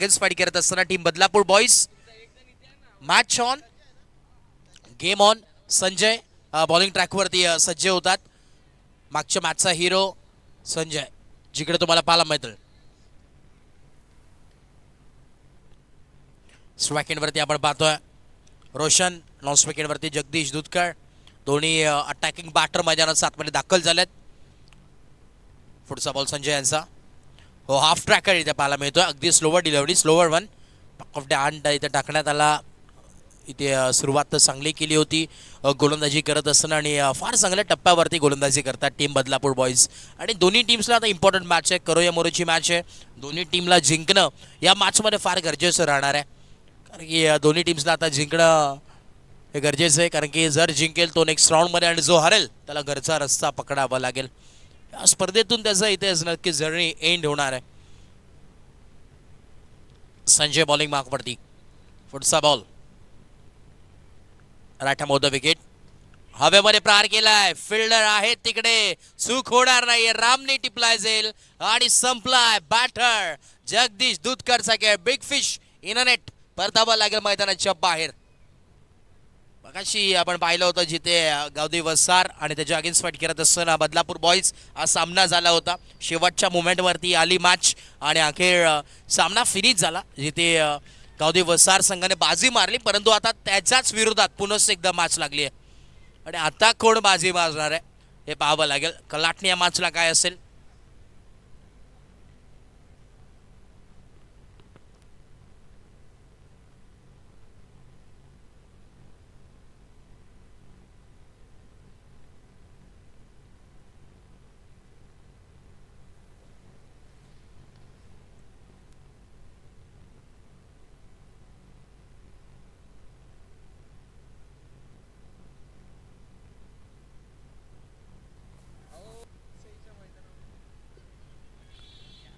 Against fight करत असताना team Badlapur boys. Match on, game on. Sanjay bowling ट्रॅकवरती सज्ज होतात. मागच्या मॅचचा हिरो संजय जिकडे तुम्हाला पाहायला मिळतील. स्ट्राईक एंडवरती आपण पाहतोय रोशन, नॉन स्ट्राईक एंडवरती जगदीश दुधकर. दोन्ही अटॅकिंग बॅटर मैदानात आतमध्ये दाखल झालेत. पुढचा बॉल संजय यांचा. हो, हाफ ट्रॅकर इथे पाहायला मिळतोय. अगदी slower delivery, slower one. Of the hand इथे टाकण्यात आला. इथे सुरुवात तर चांगली केली होती गोलंदाजी करत असताना आणि फार चांगल्या टप्प्यावरती गोलंदाजी करतात टीम बदलापूर बॉईज. आणि दोन्ही टीम्सला आता इम्पॉर्टंट मॅच आहे, करो या मोरोची मॅच आहे. दोन्ही टीमला जिंकणं या मॅचमध्ये फार गरजेचं राहणार आहे. कारण की दोन्ही टीम्सला आता जिंकणं हे गरजेचं आहे. कारण की जर जिंकेल तो नेक्स्ट राऊंडमध्ये आणि जो हरेल त्याला घरचा रस्ता पकडावा लागेल. या स्पर्धेतून त्याचं इथे नक्की जर्नी एंड होणार आहे. संजय बॉलिंग मार्कवरती. पुढचा बॉल राठा मोद विकेट. हवेमध्ये प्रहार केलाय, फिल्डर आहे तिकडे, चूक होणार नाही. रामने टिपलाय झेल आणि संपलाय. बॅटर जगदीश दुधकरचा खेळ. Big fish in net. परतावा लागेल मैदानाच्या बाहेर. मगाशी आपण पाहिलं होतं जिथे गावदेव वसार आणि त्याच्या अगेन्स्ट फाईट करत असताना बदलापूर बॉईज हा सामना झाला होता. शेवटच्या मोमेंटवरती आली मॅच आणि अखेर सामना फिनिश झाला जिथे गावदेव वसार संघाने बाजी मारली. परंतु आता त्याच्याच विरोधात पुन्हा एकदा मॅच लागली आहे आणि आता कोण बाजी मारणार आहे हे पाहावं लागेल. कलाटणी या मॅचला काय असेल.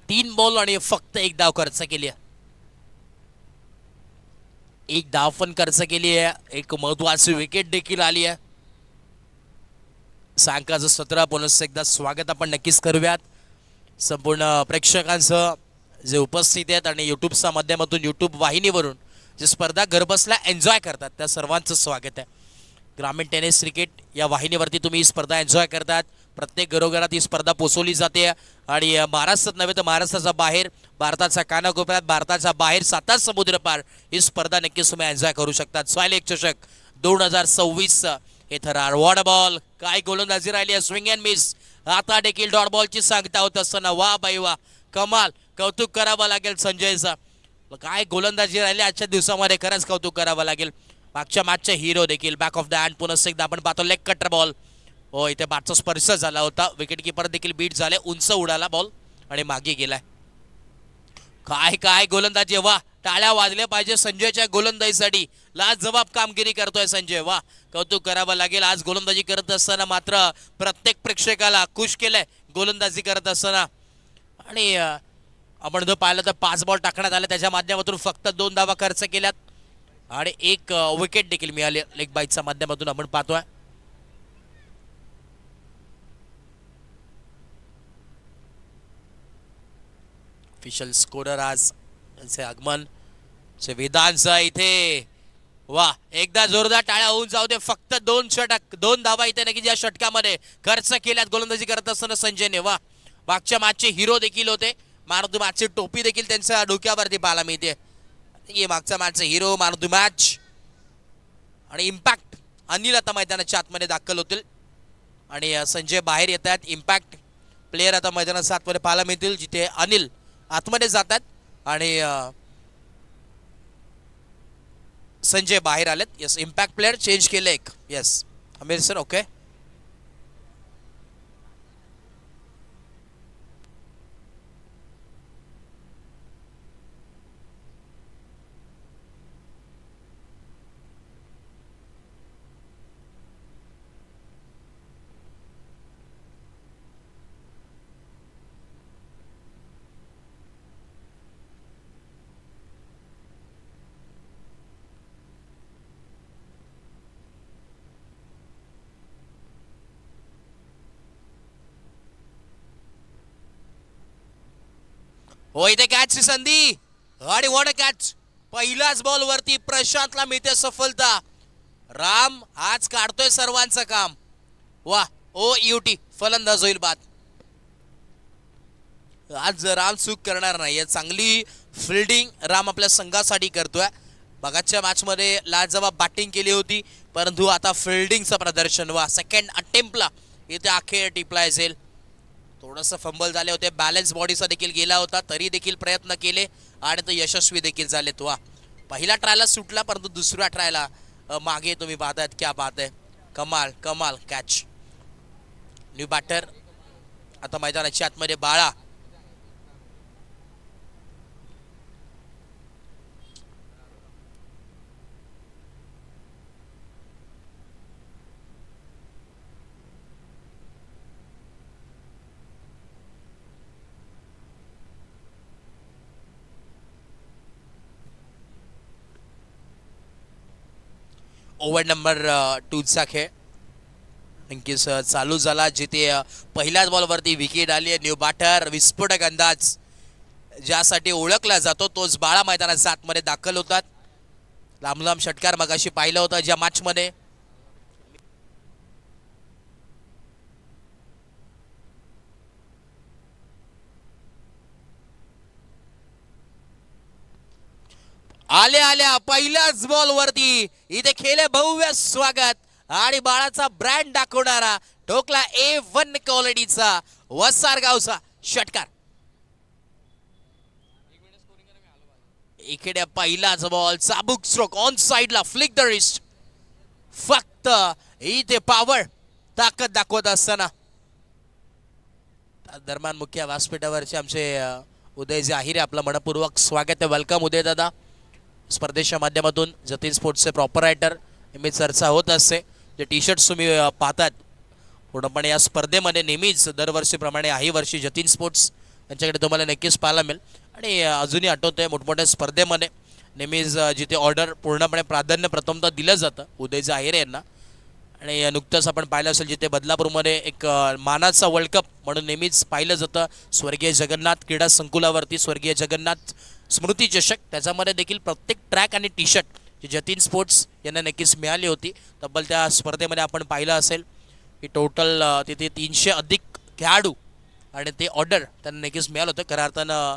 तीन बॉल आणि फक्त एक धाव खर्च केली आहे. एक धाव पण खर्च केली आहे. एक महत्वाची विकेट देखील आली आहे. सांकाचं 17 पुन्हा एकदा स्वागत आपण नक्कीच करूयात. संपूर्ण प्रेक्षकांचं जे उपस्थित आहेत आणि यूट्यूबच्या माध्यमातून यूट्यूब वाहिनीवरून जे स्पर्धा घरबसल्या एन्जॉय करतात त्या सर्वांचं स्वागत आहे. ग्रामीण टेनिस क्रिकेट या वाहिनीवरती तुम्ही ही स्पर्धा एन्जॉय करतात. प्रत्येक घरोघरात ही स्पर्धा पोचवली जाते आणि महाराष्ट्रात नव्हे तर महाराष्ट्राच्या बाहेर, भारताच्या कानाकोपऱ्यात, भारताच्या बाहेर 7 समुद्र पार ही स्पर्धा नक्कीच तुम्ही एन्जॉय करू शकतात. सॉइल एक चषक 2026 हे थरार. वॉट बॉल, काय गोलंदाजी राहिली आहे. Swing and miss. आता देखील डॉट बॉलची सांगता होत असताना वा बाई वा, कमाल. कौतुक करावं लागेल संजयचा. काय गोलंदाजी राहिली आजच्या दिवसामध्ये, खरंच कौतुक करावं लागेल. मागच्या मॅचचे हिरो देखील बॅक ऑफ द हँड. पुन्हा एकदा आपण पाहतो लेग कटर बॉल. हो, इथे बॅटचा स्पर्श झाला होता. विकेट किपर देखील बीट झाले. उंच उडाला बॉल आणि मागे गेलाय. काय काय गोलंदाजी. वा, टाळ्या वाजल्या पाहिजे संजयच्या गोलंदाजीसाठी. लाजवाब कामगिरी करतोय संजय. वा, कौतुक करावं लागेल. आज गोलंदाजी करत असताना मात्र प्रत्येक प्रेक्षकाला खुश केलंय गोलंदाजी करत असताना. आणि आपण जर पाहिलं तर 5 बॉल टाकण्यात आले, त्याच्या माध्यमातून फक्त 2 धावा खर्च केल्यात आणि एक विकेट देखील मिळाली लेग बाईटच्या माध्यमातून आपण पाहतोय. ऑफिशियल स्कोरर आज त्यांचे आगमन विधानचं इथे. वा, एकदा जोरदार टाळ्या होऊन जाऊ दे. फक्त 2 षटक, 2 धावा इथे नक्की या षटकामध्ये खर्च केल्यात गोलंदाजी करत असताना संजयने. वा, मागच्या मॅचचे हिरो देखील होते. मॅन ऑफ द मॅचची टोपी देखील त्यांच्या डोक्यावरती पाहायला मिळते. मागच्या मॅचचे hero, man of the match आणि इम्पॅक्ट अनिल आता मैदानाच्या आतमध्ये दाखल होतील आणि संजय बाहेर येत आहेत. इम्पॅक्ट प्लेयर आता मैदानाच्या आतमध्ये पाहायला मिळतील जिथे अनिल आतमध्ये जातात आणि संजय बाहेर आलेत. येस, इम्पॅक्ट प्लेयर चेंज केले एक. येस अमीर सर, ओके. हो, इथे कॅचची संधी. आणि वॉट अ कॅच. पहिल्याच बॉल वरती प्रशांतला मिळते सफलता. राम आज काढतोय सर्वांचं काम. वा ओ युटी फलंदाज होईल बाद. आज राम चूक करणार नाही. चांगली फिल्डिंग राम आपल्या संघासाठी करतोय. बघाच्या मॅच मध्ये लाजवाब बॅटिंग केली होती, परंतु आता फिल्डिंगचं प्रदर्शन. वा सेकंड अटेम्प्टला इथे अखेर टिपलाय जाईल. थोडंसं फंबल झाले होते, बॅलन्स बॉडीचा देखील गेला होता, तरी देखील प्रयत्न केले आणि ते यशस्वी देखील झालेत. वा पहिला ट्रायला सुटला, परंतु दुसऱ्या ट्रायला मागे तुम्ही पाहतायत. क्या बात आहे. कमाल कमाल कॅच. न्यू बॅटर आता मैदानाच्या आतमध्ये बाळा. ओव्हर नंबर 2 चा खेळ नक्कीच चालू झाला, जिथे पहिल्याच बॉलवरती विकेट आली आहे. न्यू बॅटर विस्फोटक अंदाज ज्यासाठी ओळखला जातो तोच बाळा मैदानाच्या आतमध्ये दाखल होतात. लांब लांब षटकार मगाशी पाहिलं होतं ज्या मॅच मध्ये. आल्या आल्या पहिल्याच बॉल वरती इथे खेळे भव्य स्वागत आणि बाळाचा ब्रँड दाखवणारा ठोकला A1 क्वालिटीचा वसार गावचा षटकार. इकडे पहिलाच बॉल चाबूक स्ट्रोक ऑन साइडला फ्लिक द रिस्ट. फक्त इथे पॉवर ताकद दाखवत असताना दरम्यान मुख्य व्यासपीठावरचे आमचे उदय जाहिरे आपलं मनपूर्वक स्वागत आहे. वेलकम उदय दादा. स्पर्धेच्या माध्यमातून जतीन स्पोर्ट्सचे प्रॉपर रायटर नेहमी चर्चा होत असते. जे टी शर्ट्स तुम्ही पाहतात पूर्णपणे या स्पर्धेमध्ये नेहमीच दरवर्षीप्रमाणे ही वर्षी जतीन स्पोर्ट्स यांच्याकडे तुम्हाला नक्कीच पाहायला मिळेल. आणि अजूनही आठवतंय मोठमोठ्या स्पर्धेमध्ये नेहमीच जिथे ऑर्डर पूर्णपणे प्राधान्य प्रथमतः दिलं जातं उदय जाहिरे यांना. आणि नुकतंच आपण पाहिलं असेल जिथे बदलापूरमध्ये एक मानाचा वर्ल्ड कप म्हणून नेहमीच पाहिलं जातं स्वर्गीय जगन्नाथ क्रीडा संकुलावरती स्वर्गीय जगन्नाथ स्मृती चषक. त्याच्यामध्ये देखील प्रत्येक ट्रॅक आणि टी शर्ट जी जतीन स्पोर्ट्स यांना नक्कीच मिळाली होती. तब्बल त्या स्पर्धेमध्ये आपण पाहिलं असेल की टोटल तिथे 300 अधिक खेळाडू आणि ते ऑर्डर त्यांना नक्कीच मिळालं होतं. खऱ्या अर्थानं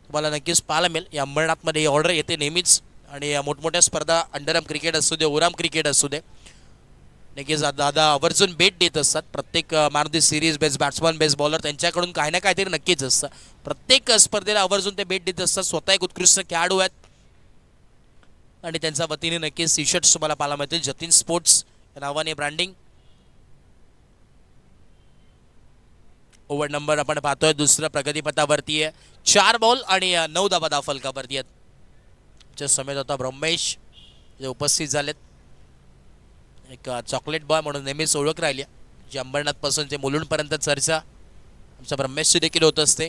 तुम्हाला नक्कीच पाहायला मिळेल या अंबरनाथमध्ये ही ऑर्डर येते नेहमीच. आणि मोठमोठ्या स्पर्धा अंडरआर्म क्रिकेट असू दे ओव्हरआर्म क्रिकेट असू दे नक्कीच दादा आवर्जून भेट देत असतात. प्रत्येक man of the series best batsman best bowler त्यांच्याकडून काही ना काहीतरी नक्कीच असतं. प्रत्येक स्पर्धेला आवर्जून ते भेट देत असतात. स्वतः एक उत्कृष्ट खेळाडू आहेत आणि त्यांच्या वतीने नक्कीच टी शर्ट्स तुम्हाला पाहायला मिळतील जतीन स्पोर्ट्स या नावाने ब्रँडिंग. ओव्हर नंबर आपण पाहतोय दुसऱ्या प्रगतीपथावरती आहे. 4 बॉल आणि 9 धावा फलकावरती आहेत. समेत होता ब्रह्मेश जे उपस्थित झालेत. एक चॉकलेट बॉय म्हणून नेहमीच ओळख राहिली जी अंबरनाथ पासून ते मुलुंडपर्यंत चर्चा आमच्या ब्रह्मेशची देखील होत असते.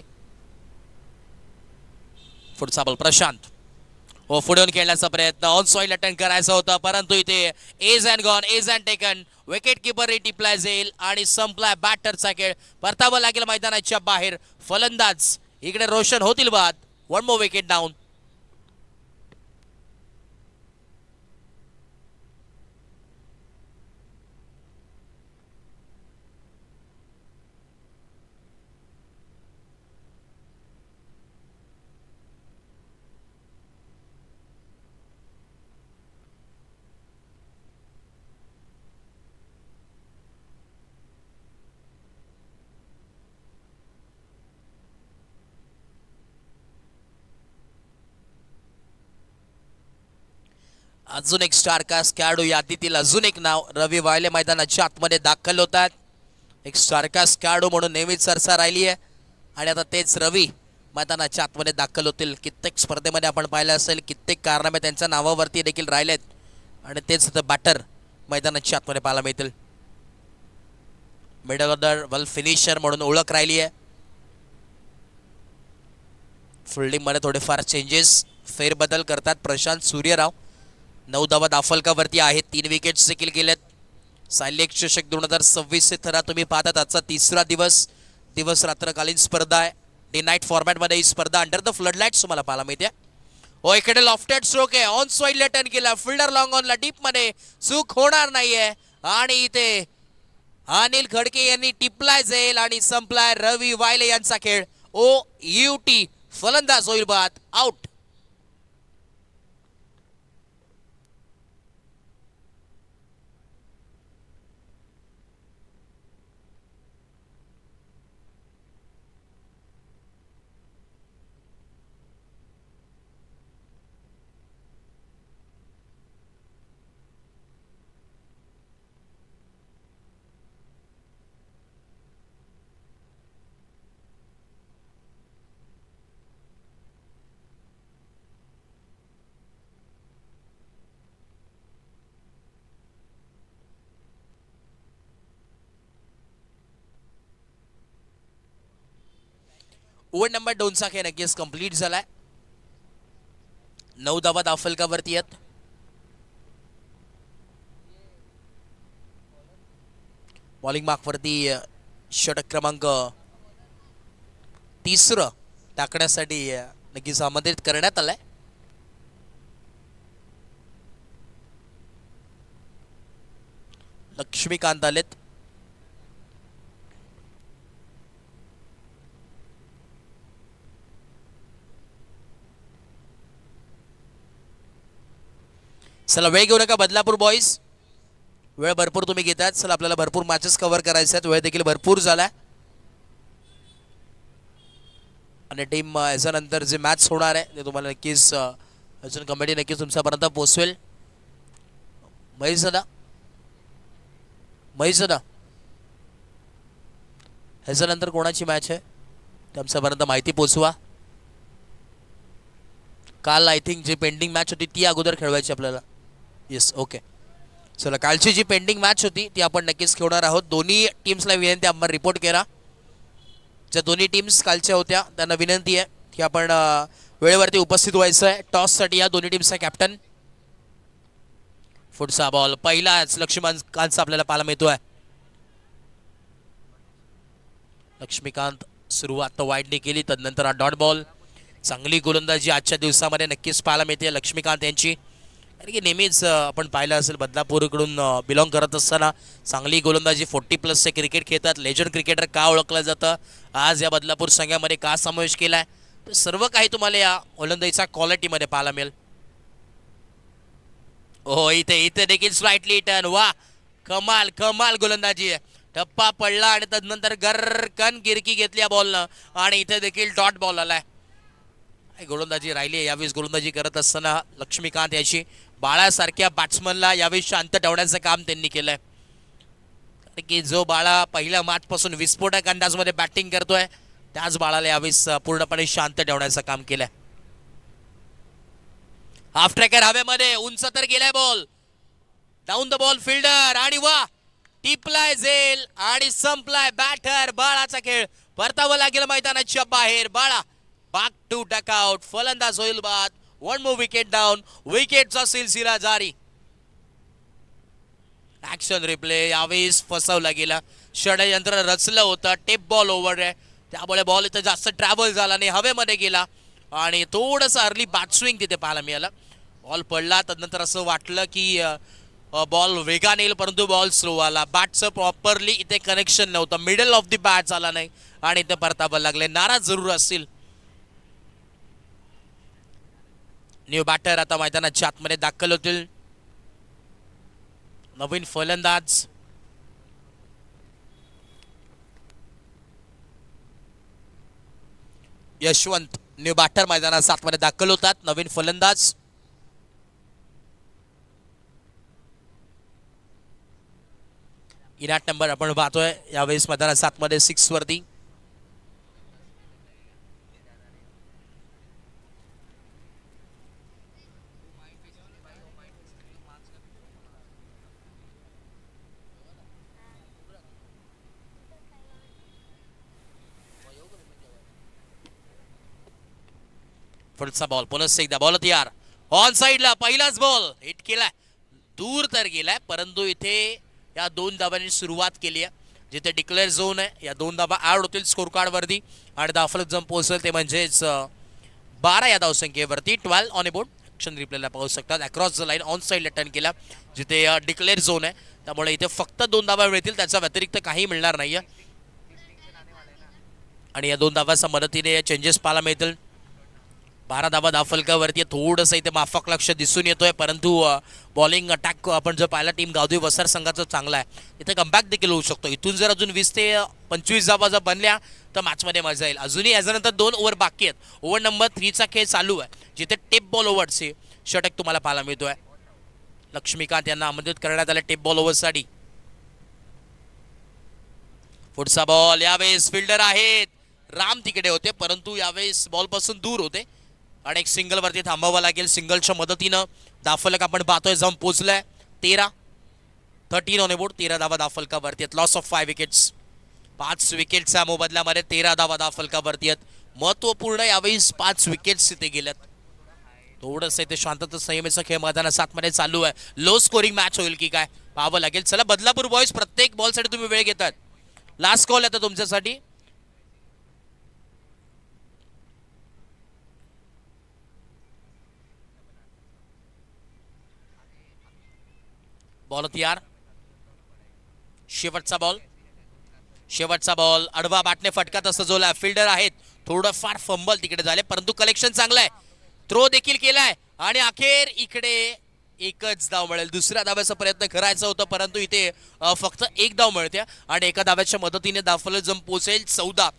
पुढचा बॉल प्रशांत व पुढून खेळण्याचा प्रयत्न ऑन सॉइल अटेंड करायचा होता, परंतु इथे edge and gone edge and taken. Wicket keeper टिपलाय जाईल आणि संपलाय बॅटरचा खेळ. परतावा लागेल मैदानाच्या बाहेर. फलंदाज इकडे रोशन होतील बाद. 1 मोर विकेट डाऊन. अजून एक स्टारकास्ट खेळाडू यादीतील अजून एक नाव रवी वायले मैदानाच्या आतमध्ये दाखल होतात. एक स्टारकास्ट खेळाडू म्हणून नेहमीच चर्चा राहिली आहे आणि आता तेच रवी मैदानाच्या आतमध्ये दाखल होतील. कित्येक स्पर्धेमध्ये आपण पाहिलं असेल कित्येक कारनामे त्यांच्या नावावरती देखील राहिलेत आणि तेच बॅटर मैदानाच्या आतमध्ये पाहायला मिळतील. मिडल ऑर्डर वेल फिनिशर म्हणून ओळख राहिली आहे. फिल्डिंग मध्ये थोडेफार चेंजेस फेरबदल करतात प्रशांत सूर्यराव. 9 धावा दाफलकावरती आहेत. 3 विकेट्स देखील गेलेत. सायलेक चषक 2026 थरा तुम्ही पाहतात. आजचा 3रा दिवस रात्रकालीन स्पर्धा आहे. डे नाईट फॉर्मॅटमध्ये ही स्पर्धा अंडर द फ्लड लाईट्स तुम्हाला पाहायला मिळते. हो इकडे लॉफ्टेड स्ट्रोक आहे, ऑन साइडला टर्न केला, फिल्डर लॉंग ऑनला डीप मध्ये, चूक होणार नाहीये. आणि इथे अनिल खडके यांनी टिपलाय जाईल आणि संपलाय रवी वायले यांचा खेळ. OUT फलंदाज होईल बाद, आउट. ओव्हर नंबर 2चा खेळ नक्कीच कंप्लीट झालाय. 9 धावा धावफलकावरती आहेत. बॉलिंग मार्कवरती षटक क्रमांक 3 टाकण्यासाठी नक्कीच आमंत्रित करण्यात आलाय. लक्ष्मीकांत आलेत. चला वेळ घेऊ नका बदलापूर बॉईज, वेळ भरपूर तुम्ही घेतात. चला आपल्याला भरपूर मॅचेस कव्हर करायचे आहेत, वेळ देखील भरपूर झालाय. आणि टीम याच्यानंतर जे मॅच होणार आहे ते तुम्हाला नक्कीच अजून कमिटी नक्कीच तुमच्यापर्यंत पोहोचवेल. महेश दादा ह्याच्यानंतर कोणाची मॅच आहे ते आमच्यापर्यंत माहिती पोचवा. काल आय थिंक जी पेंडिंग मॅच होती ती अगोदर खेळवायची आपल्याला. Yes okay. चला कालची जी पेंडिंग मॅच होती ती आपण नक्कीच खेळणार आहोत. दोन्ही टीम्सला विनंती आपण रिपोर्ट करा. ज्या दोन्ही टीम्स कालच्या होत्या त्यांना विनंती आहे की आपण वेळेवरती उपस्थित व्हायचं आहे. टॉससाठी या दोन्ही टीमचा कॅप्टन. पुढचा बॉल पहिलाच लक्ष्मीकांतचा आपल्याला पाहायला मिळतोय. लक्ष्मीकांत सुरुवात वाईडने केली, तदनंतर हा डॉट बॉल. चांगली गोलंदाजी आजच्या दिवसामध्ये नक्कीच पाहायला मिळते लक्ष्मीकांत यांची. कारण की नेहमीच आपण पाहिलं असेल बदलापूरकडून बिलॉंग करत असताना चांगली गोलंदाजी 40+ क्रिकेट खेळतात. लेजंड क्रिकेटर का ओळखलं जातं, आज या बदलापूर संघामध्ये का समावेश केलाय, तर सर्व काही तुम्हाला या गोलंदाजीच्या क्वालिटीमध्ये पाहायला मिळेल. हो इथे देखील स्लाइटली टर्न. वा कमाल कमाल गोलंदाजी आहे. टप्पा पडला आणि तदनंतर गरकन गिरकी घेतली या बॉलनं आणि इथे देखील डॉट बॉल आलाय. गोलंदाजी राहिली यावेळेस. गोलंदाजी करत असताना लक्ष्मीकांत याची बाळासारख्या बॅट्समनला यावेळी शांत ठेवण्याचं काम त्यांनी केलंय. की जो बाळा पहिल्या मॅचपासून विस्फोटक अंदाजमध्ये बॅटिंग करतोय त्याच बाळाला यावेळेस पूर्णपणे शांत ठेवण्याचं काम केलंय. हाफ ट्रॅकर हवेमध्ये, उंच तर गेलाय ball. Down the ball fielder आणि वा टिपलाय झेल आणि संपलाय. बॅटर बाळाचा खेळ. परतावं लागेल मैदानाच्या बाहेर. बाळा back to duck out. फलंदाज होईल बाद. 1 more wicket down. विकेटचा सिलसिला जारी. Action replay. यावेळेस फसवला गेला. षडयंत्र रचलं होतं. टेप बॉल ओव्हर आहे त्यामुळे बॉल इथं जास्त ट्रॅव्हल झाला नाही, हवेमध्ये गेला आणि थोडंसं अर्ली बॅट स्विंग तिथे पाहायला मिळालं. बॉल पडला, तदनंतर असं वाटलं की बॉल वेगाने येईल परंतु बॉल स्लो आला. बॅटचं प्रॉपरली इथे कनेक्शन नव्हतं. मिडल ऑफ द बॅट झाला नाही आणि इथे परतावं लागले. नाराज जरूर असतील. न्यू बॅटर आता मैदानाच्या आतमध्ये दाखल होतील. नवीन फलंदाज यशवंत न्यू बॅटर मैदानाच्या आतमध्ये दाखल होतात. नवीन फलंदाज इनाट नंबर आपण पाहतोय यावेळेस मैदानाच्या आतमध्ये 6 वरती. पुढचा बॉल पुन्हा एकदा बॉल तयार. ऑन साइडला पहिलाच बॉल हिट केलाय. दूर तर गेलाय परंतु इथे या 2 धावांनी सुरुवात केली आहे. जिथे डिक्लेअर झोन आहे. या 2 धावा ॲड होतील स्कोर कार्ड वरती आणि धावफलक जम पोहोचेल ते म्हणजेच 12 या धावसंख्येवरती. 12 ऑन ए बोर्ड. ॲक्शन रिप्लेला पाहू शकतात. अक्रॉस द लाईन ऑन साईडला टर्न केला जिथे डिक्लेअर झोन आहे, त्यामुळे इथे फक्त 2 धावा मिळतील, त्याच्या व्यतिरिक्त काही मिळणार नाहीये. आणि या 2 धावांच्या मदतीने चेंजेस पाहायला मिळतील. 12 धावा धावफलकावरती. थोडंसं इथे माफक लक्ष दिसून येतोय, परंतु बॉलिंग अटॅक आपण जर पाहिला टीम गावदेवी वसार संघाचा चांगला आहे. इथे कमबॅक देखील होऊ शकतो. इथून जर अजून 20 ते 25 धावा जर बनल्या तर मॅचमध्ये मजा येईल. अजूनही याच्यानंतर 2 ओव्हर बाकी आहेत. ओव्हर नंबर 3चा खेळ चालू आहे, जिथे टेप बॉल ओव्हरचे षटक तुम्हाला पाहायला मिळतोय. लक्ष्मीकांत यांना आमंत्रित करण्यात आलं टेप बॉल ओव्हरसाठी. पुढचा बॉल. यावेळेस फिल्डर आहेत राम तिकडे होते, परंतु यावेळेस बॉल पासून दूर होते आणि एक सिंगल वरती थांबावं लागेल. सिंगलच्या मदतीनं धावफलक आपण पाहतोय जाऊन पोहोचलाय 13 ऑन बोर्ड. 13 धावा धावफलकावरती आहेत. Loss of 5 wickets. 5 विकेटच्या मोबदल्यामध्ये 13 धावा धावफलकावरती आहेत. महत्वपूर्ण यावेळेस 5 विकेट्स इथे गेल्यात. थोडंसं इथे शांतता संयमेचा खेळ मैदानात 7 मध्ये चालू आहे. लो स्कोरिंग मॅच होईल की काय पाहावं लागेल. चला बदलापूर बॉयज, प्रत्येक बॉलसाठी तुम्ही वेळ घेतात. लास्ट कॉल येतो तुमच्यासाठी. बॉल तयार. शेवटचा बॉल आडवा बॅटने फटका तसं जोला. फिल्डर आहेत, थोडं फार फंबल तिकडे झाले, परंतु कलेक्शन चांगलं आहे. थ्रो देखील केलाय आणि अखेर इकडे एकच धाव मिळेल. दुसऱ्या धाव्याचा प्रयत्न करायचा होता, परंतु इथे फक्त 1 धाव मिळते आणि एका धाव्याच्या मदतीने धावफलक जम पोहोचेल 14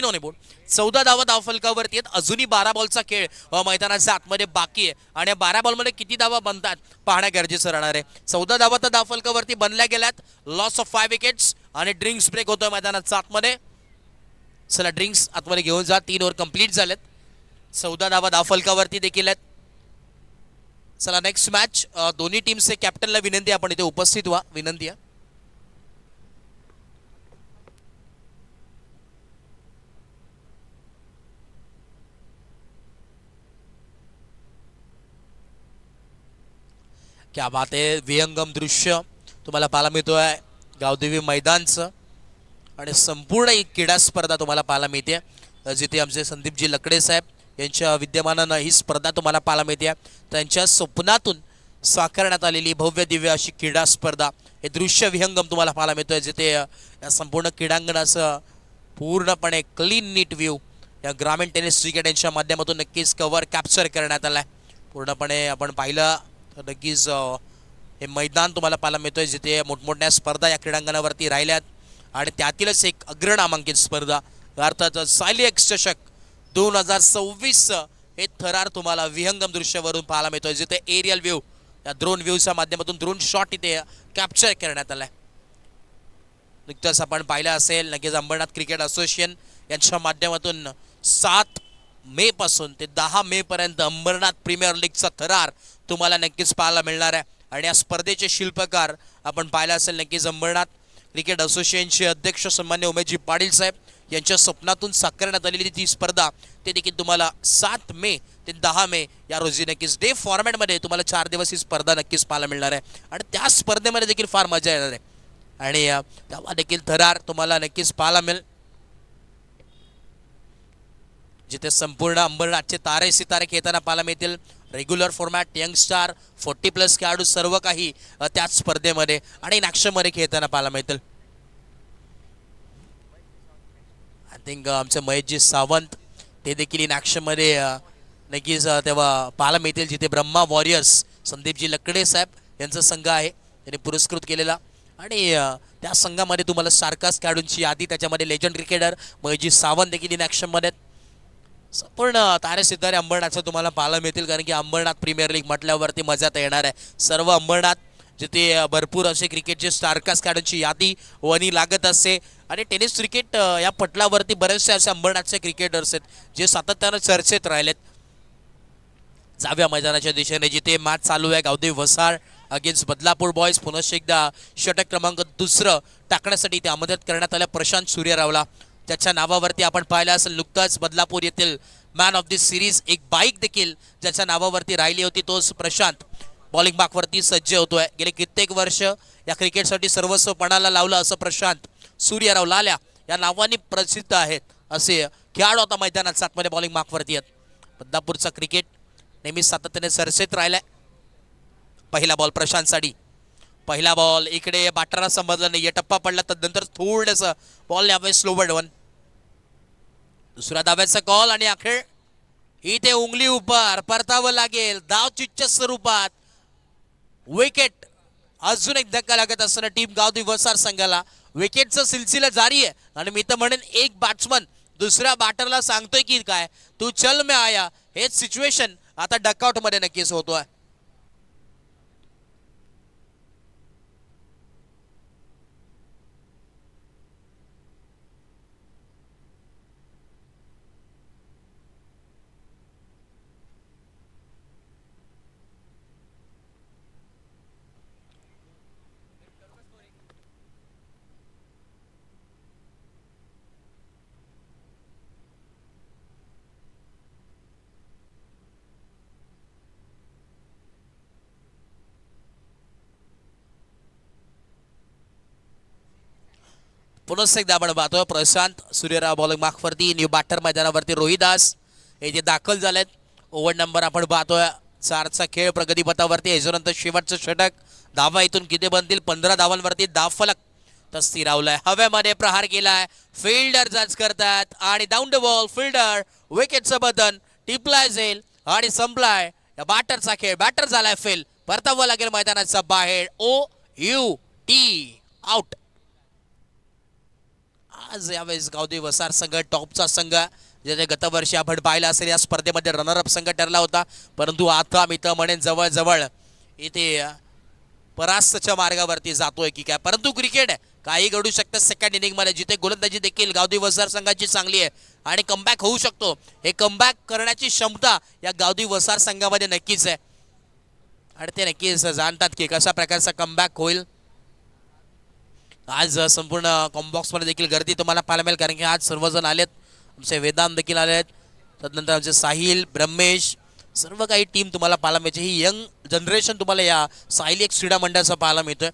ऑन बोर्ड. 14 धावा धावफलकावरती आहेत. अजूनही 12 बॉलचा खेळ मैदानाच्या आतमध्ये बाकी आहे आणि या 12 बॉलमध्ये किती धावा बनतात पाहणं गरजेचं राहणार आहे. 14 धावा तर धावफलकावरती बनल्या गेल्यात. लॉस ऑफ 5 विकेट्स आणि ड्रिंक्स ब्रेक होतोय मैदानाच्या आतमध्ये. चला ड्रिंक्स आतमध्ये घेऊन जा. 3 ओव्हर कंप्लीट झालेत. 14 धावा धावफलकावरती देखील आहेत. चला नेक्स्ट मॅच. दोन्ही टीमचे कॅप्टनला विनंती, आपण इथे उपस्थित व्हा. विनंती आहे. क्या बात आहे. विहंगम दृश्य तुम्हाला पाहायला मिळतोय गावदेवी मैदानचं आणि संपूर्ण एक क्रीडा स्पर्धा तुम्हाला पाहायला मिळते, जिथे आमचे संदीपजी लकडे साहेब यांच्या विद्यमानानं ही स्पर्धा तुम्हाला पाहायला मिळते. त्यांच्या स्वप्नातून साकारण्यात आलेली भव्य दिव्य अशी क्रीडा स्पर्धा. हे दृश्य विहंगम तुम्हाला पाहायला मिळतोय, जिथे या संपूर्ण क्रीडांगणाचं पूर्णपणे क्लीन नीट व्ह्यू या ग्रामीण टेनिस क्रिकेट यांच्या माध्यमातून नक्कीच कव्हर कॅप्चर करण्यात आलाय. पूर्णपणे आपण पाहिलं तर नक्कीच हे मैदान तुम्हाला पाहायला मिळतोय, जिथे मोठमोठ्या स्पर्धा या क्रीडांगणावरती राहिल्यात आणि त्यातीलच एक अग्रनामांकित स्पर्धा अर्थात सायलेक्स चषक 2026 हे थरार तुम्हाला विहंगम दृश्यावरून पाहायला मिळतोय, जिथे एरियल व्ह्यू या ड्रोन व्ह्यूच्या माध्यमातून ड्रोन शॉट इथे कॅप्चर करण्यात आलाय. नुकतंच आपण पाहिलं असेल नक्कीच अंबरनाथ क्रिकेट असोसिएशन यांच्या माध्यमातून 7 मे पासून ते 10 मे पर्यंत अंबरनाथ प्रीमियर लीगचा थरार तुम्हाला नक्कीच पाहायला मिळणार आहे. आणि या स्पर्धेचे शिल्पकार आपण पाहिलं असेल नक्कीच अंबरनाथ क्रिकेट असोसिएशनचे अध्यक्ष सन्मान्य उमेशजी पाटील साहेब यांच्या स्वप्नातून साकारण्यात आलेली ती स्पर्धा ते देखील तुम्हाला 7 मे ते 10 मे या रोजी नक्कीच डे फॉर्मॅटमध्ये तुम्हाला 4 दिवस ही स्पर्धा नक्कीच पाहायला मिळणार आहे आणि त्या स्पर्धेमध्ये देखील फार मजा येणार आहे आणि तेव्हा देखील थरार तुम्हाला नक्कीच पाहायला मिळेल, जिथे संपूर्ण अंबरनाथचे तारे सितारे खेळताना पाहायला मिळतील. रेग्युलर फॉर्मॅट, यंगस्टार, 40+ खेळाडू सर्व काही त्याच स्पर्धेमध्ये आणि नाक्षमध्ये खेळताना पाहायला मिळतील. आय थिंक आमचे महेशजी सावंत ते देखील नाक्षमध्ये नक्कीच तेव्हा पाहायला मिळतील, जिथे ब्रह्मा वॉरियर्स संदीपजी लकडे साहेब यांचा संघ आहे त्यांनी पुरस्कृत केलेला आणि त्या संघामध्ये तुम्हाला सारखाच खेळाडूंची यादी, त्याच्यामध्ये लेजंड क्रिकेटर महेशजी सावंत देखील नाक्षमध्ये संपूर्ण तारे सितारे अंबरनाथचं तुम्हाला पाहायला मिळतील, कारण की अंबरनाथ प्रीमियर लीग म्हटल्यावरती मजा तर येणार आहे. सर्व अंबरनाथ जिथे भरपूर असे क्रिकेटचे स्टारकास्ट खेळाडूंची यादी वणी लागत असते आणि टेनिस क्रिकेट या पटलावरती बरेचसे असे अंबरनाथचे क्रिकेटर्स आहेत जे सातत्यानं चर्चेत राहिलेत. जाव्या मैदानाच्या दिशेने जिथे मॅच चालू आहे गावदेवी वसाळ अगेन्स्ट बदलापूर बॉयज. पुनश्च एकदा षटक क्रमांक 2 टाकण्यासाठी ते आमंत्रित करण्यात आल्या प्रशांत सूर्यरावला. त्याच्या नावावरती आपण पाहिलं असेल नुकताच बदलापूर येथील मॅन ऑफ द सिरीज एक बाईक देखील ज्याच्या नावावरती राहिली होती तोच प्रशांत बॉलिंग मार्कवरती सज्ज होतोय. गेले कित्येक वर्ष या क्रिकेटसाठी सर्वस्व पणाला लावलं असं प्रशांत सूर्यराव लाल्या या नावाने प्रसिद्ध आहेत असे खेळाडू आता मैदानात सातमध्ये बॉलिंग मार्कवरती आहेत. बदलापूरचा क्रिकेट नेहमी सातत्याने सरसेत राहिलाय. पहिला बॉल प्रशांत साडी, पहिला बॉल इकडे बॅटरला समजलं नाही, टप्पा पडला तर नंतर थोडस बॉल यावे स्लोवर्ड वन. दुसऱ्या धाव्याचा कॉल आणि अखेर इथे उंगली उपर परतावं लागेल धावचीच्या स्वरूपात. विकेट अजून एक धक्का लागत असताना टीम गावदेवी वसार संघाला विकेटचा सिलसिला जारी आहे. आणि मी तर म्हणेन एक बॅट्समन दुसऱ्या बॅटरला सांगतोय की काय तू चल में आया, हेच सिच्युएशन आता डकआउट मध्ये नक्कीच होतोय. पुनः एकदा आपण पाहतोय प्रशांत सूर्यराव बॉलिंग मार्कवरती, न्यू बॅटर मैदानावरती रोहिदास हे जे दाखल झालेत. ओव्हर नंबर आपण पाहतोय 4चा खेळ प्रगतीपथावरती. याच्यानंतर शेवटचं षटक, धावा इथून किती बनतील 15 धावांवरती धावफलक तर स्थिरावलाय. हवेमध्ये प्रहार केलाय, फिल्डर जज करतात आणि डाऊन द बॉल फिल्डर विकेटचं बटन टिपलाय जाईल आणि संपलाय या बॅटरचा खेळ. बॅटर झालाय फेल, परतावं लागेल मैदानाच्या बाहेर. OUT out. आज यावेळेस गावदेवी वसार संघ टॉपचा संघ, ज्याने गतवर्षी आपण पाहिलं असेल या स्पर्धेमध्ये रनरअप संघ ठरला होता, परंतु आता मी तर म्हणेन जवळजवळ इथे परास्तच्या मार्गावरती जातोय की काय. परंतु क्रिकेट काही घडू शकतं सेकंड इनिंग मध्ये, जिथे गोलंदाजी देखील गावदेवी वसार संघाची चांगली आहे आणि कमबॅक होऊ शकतो. हे कमबॅक करण्याची क्षमता या गावदेवी वसार संघामध्ये नक्कीच आहे आणि ते नक्कीच जाणतात की कशा प्रकारचा कमबॅक होईल. आज संपूर्ण कॉम्बॉक्स मध्ये देखील गर्दी तुम्हाला पाहायला मिळेल, कारण की आज सर्वजण आलेत. आमचे वेदांत देखील आले आहेत, त्यानंतर आमचे साहिल, ब्रह्मेश, सर्व काही टीम तुम्हाला पाहायला मिळते. ही यंग जनरेशन तुम्हाला या साहिल एक क्रीडा मंडळाचा पाहायला मिळतोय.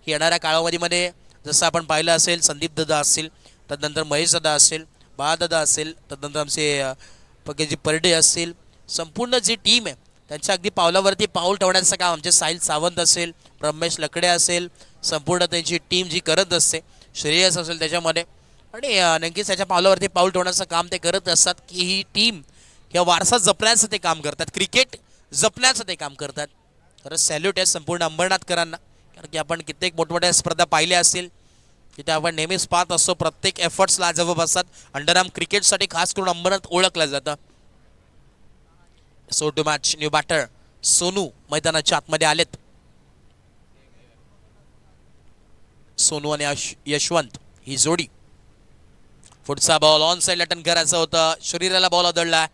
की येणाऱ्या काळामध्ये जसं आपण पाहिलं असेल संदीप दादा असतील, त्यानंतर महेश दादा असेल, बाळदादा असेल, त्यानंतर आमचे पकेजी परडे असतील, संपूर्ण जी टीम आहे त्यांच्या अगदी पावलावरती पाऊल ठेवण्याचं काम आमचे साहिल सावंत असेल, रमेश लकडे असेल, संपूर्ण त्यांची टीम जी करत असते, श्रेयस असेल त्याच्यामध्ये, आणि नक्कीच त्याच्या पावलावरती पाऊल ठेवण्याचं काम ते करत असतात. की ही टीम किंवा वारसा जपण्याचं ते काम करतात, क्रिकेट जपण्याचं ते काम करतात. खरंच सॅल्यूट आहे संपूर्ण अंबरनाथकरांना, कारण की आपण कित्येक मोठमोठ्या स्पर्धा पाहिल्या असतील तिथे आपण नेहमीच पाहत असतो प्रत्येक एफर्ट्स लाजवाब असतात. अंडरआर्म क्रिकेटसाठी खास करून अंबरनाथ ओळखलं जातं. So to match new batter Sonu मैदानाच्या आतमध्ये आलेत. सोनू आणि यशवंत ही जोडी. पुढचा बॉल ऑन साइडला टर्न करायचा होता, शरीराला बॉल आदळला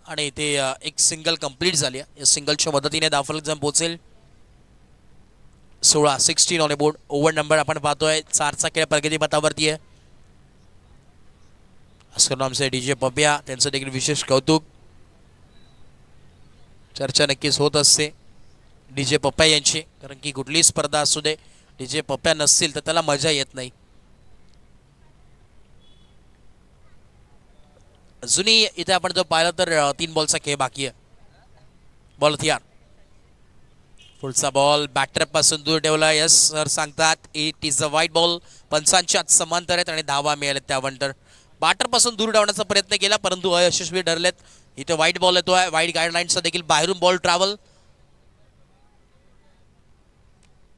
आणि ते एक सिंगल कंप्लीट झाली. या सिंगलच्या मदतीने धावफलक जम पोहोचेल. 16 ऑन बोर्ड. ओव्हर नंबर आपण पाहतोय 4चा खेळ प्रगतीपथावरती आहे. असं आमचे DJ पप्या, त्यांचं देखील विशेष कौतुक. चर्चा नक्कीच होत असते DJ पप्या यांची, कारण की कुठलीही स्पर्धा असू दे DJ पप्या नसतील तर त्याला मजा येत नाही. अजूनही इथे आपण जर पाहिलं तर 3 बॉलचा खेळ बाकी आहे. बॉल तयार. पुढचा बॉल बॅटर पासून दूर ठेवला. यस सर सांगतात इट इज अ वाईट बॉल. पंचांच्या समांतर आहेत आणि धावा मिळाल्यात त्यानंतर. बॅटर पासून दूर ठेवण्याचा प्रयत्न केला परंतु अयशस्वी ठरलेत. इथे वाईट बॉल येतोय, वाईट गाईडलाईनचा देखील बाहेरून बॉल ट्रॅव्हल.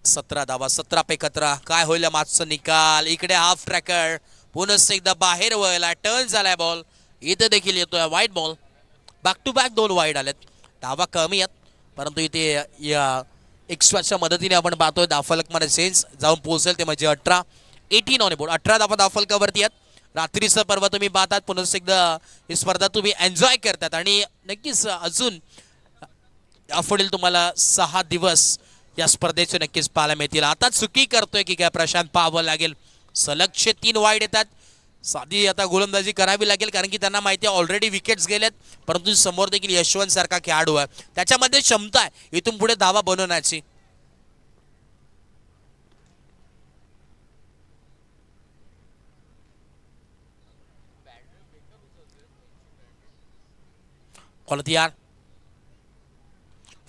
17 धावा, 17 काय होईल मागचा निकाल. इकडे हाफ ट्रॅकर पुन्हा एकदा बाहेर वळला, टर्न झालाय बॉल. इथे देखील येतोय वाईट बॉल. बॅक टू बॅक 2 वाईट आलेत. धावा कमी आहेत परंतु इथे या एक्स्ट्राच्या मदतीने आपण पाहतोय धावफलक मध्ये चेंज जाऊन पोहोचेल, ते म्हणजे 18 ऑन बोर्ड. 18 धावा धावफलकावरती आहेत. रात्रीचं पर्व तुम्ही पाहतात, पुन्हा एकदा ही स्पर्धा तुम्ही एन्जॉय करतात आणि नक्कीच अजून यापुढील तुम्हाला 6 दिवस या स्पर्धेचे नक्कीच पाहायला मिळतील. आता चुकी करतोय की काय प्रशांत, पाहावं लागेल. सलगचे 3 वाईट येतात. साधी आता गोलंदाजी करावी लागेल कारण की त्यांना माहिती आहे ऑलरेडी विकेट्स गेलेत, परंतु समोर देखील यशवंत सारखा खेळाडू आहे, त्याच्यामध्ये क्षमता आहे इथून पुढे धावा बनवण्याची. ऑलथियार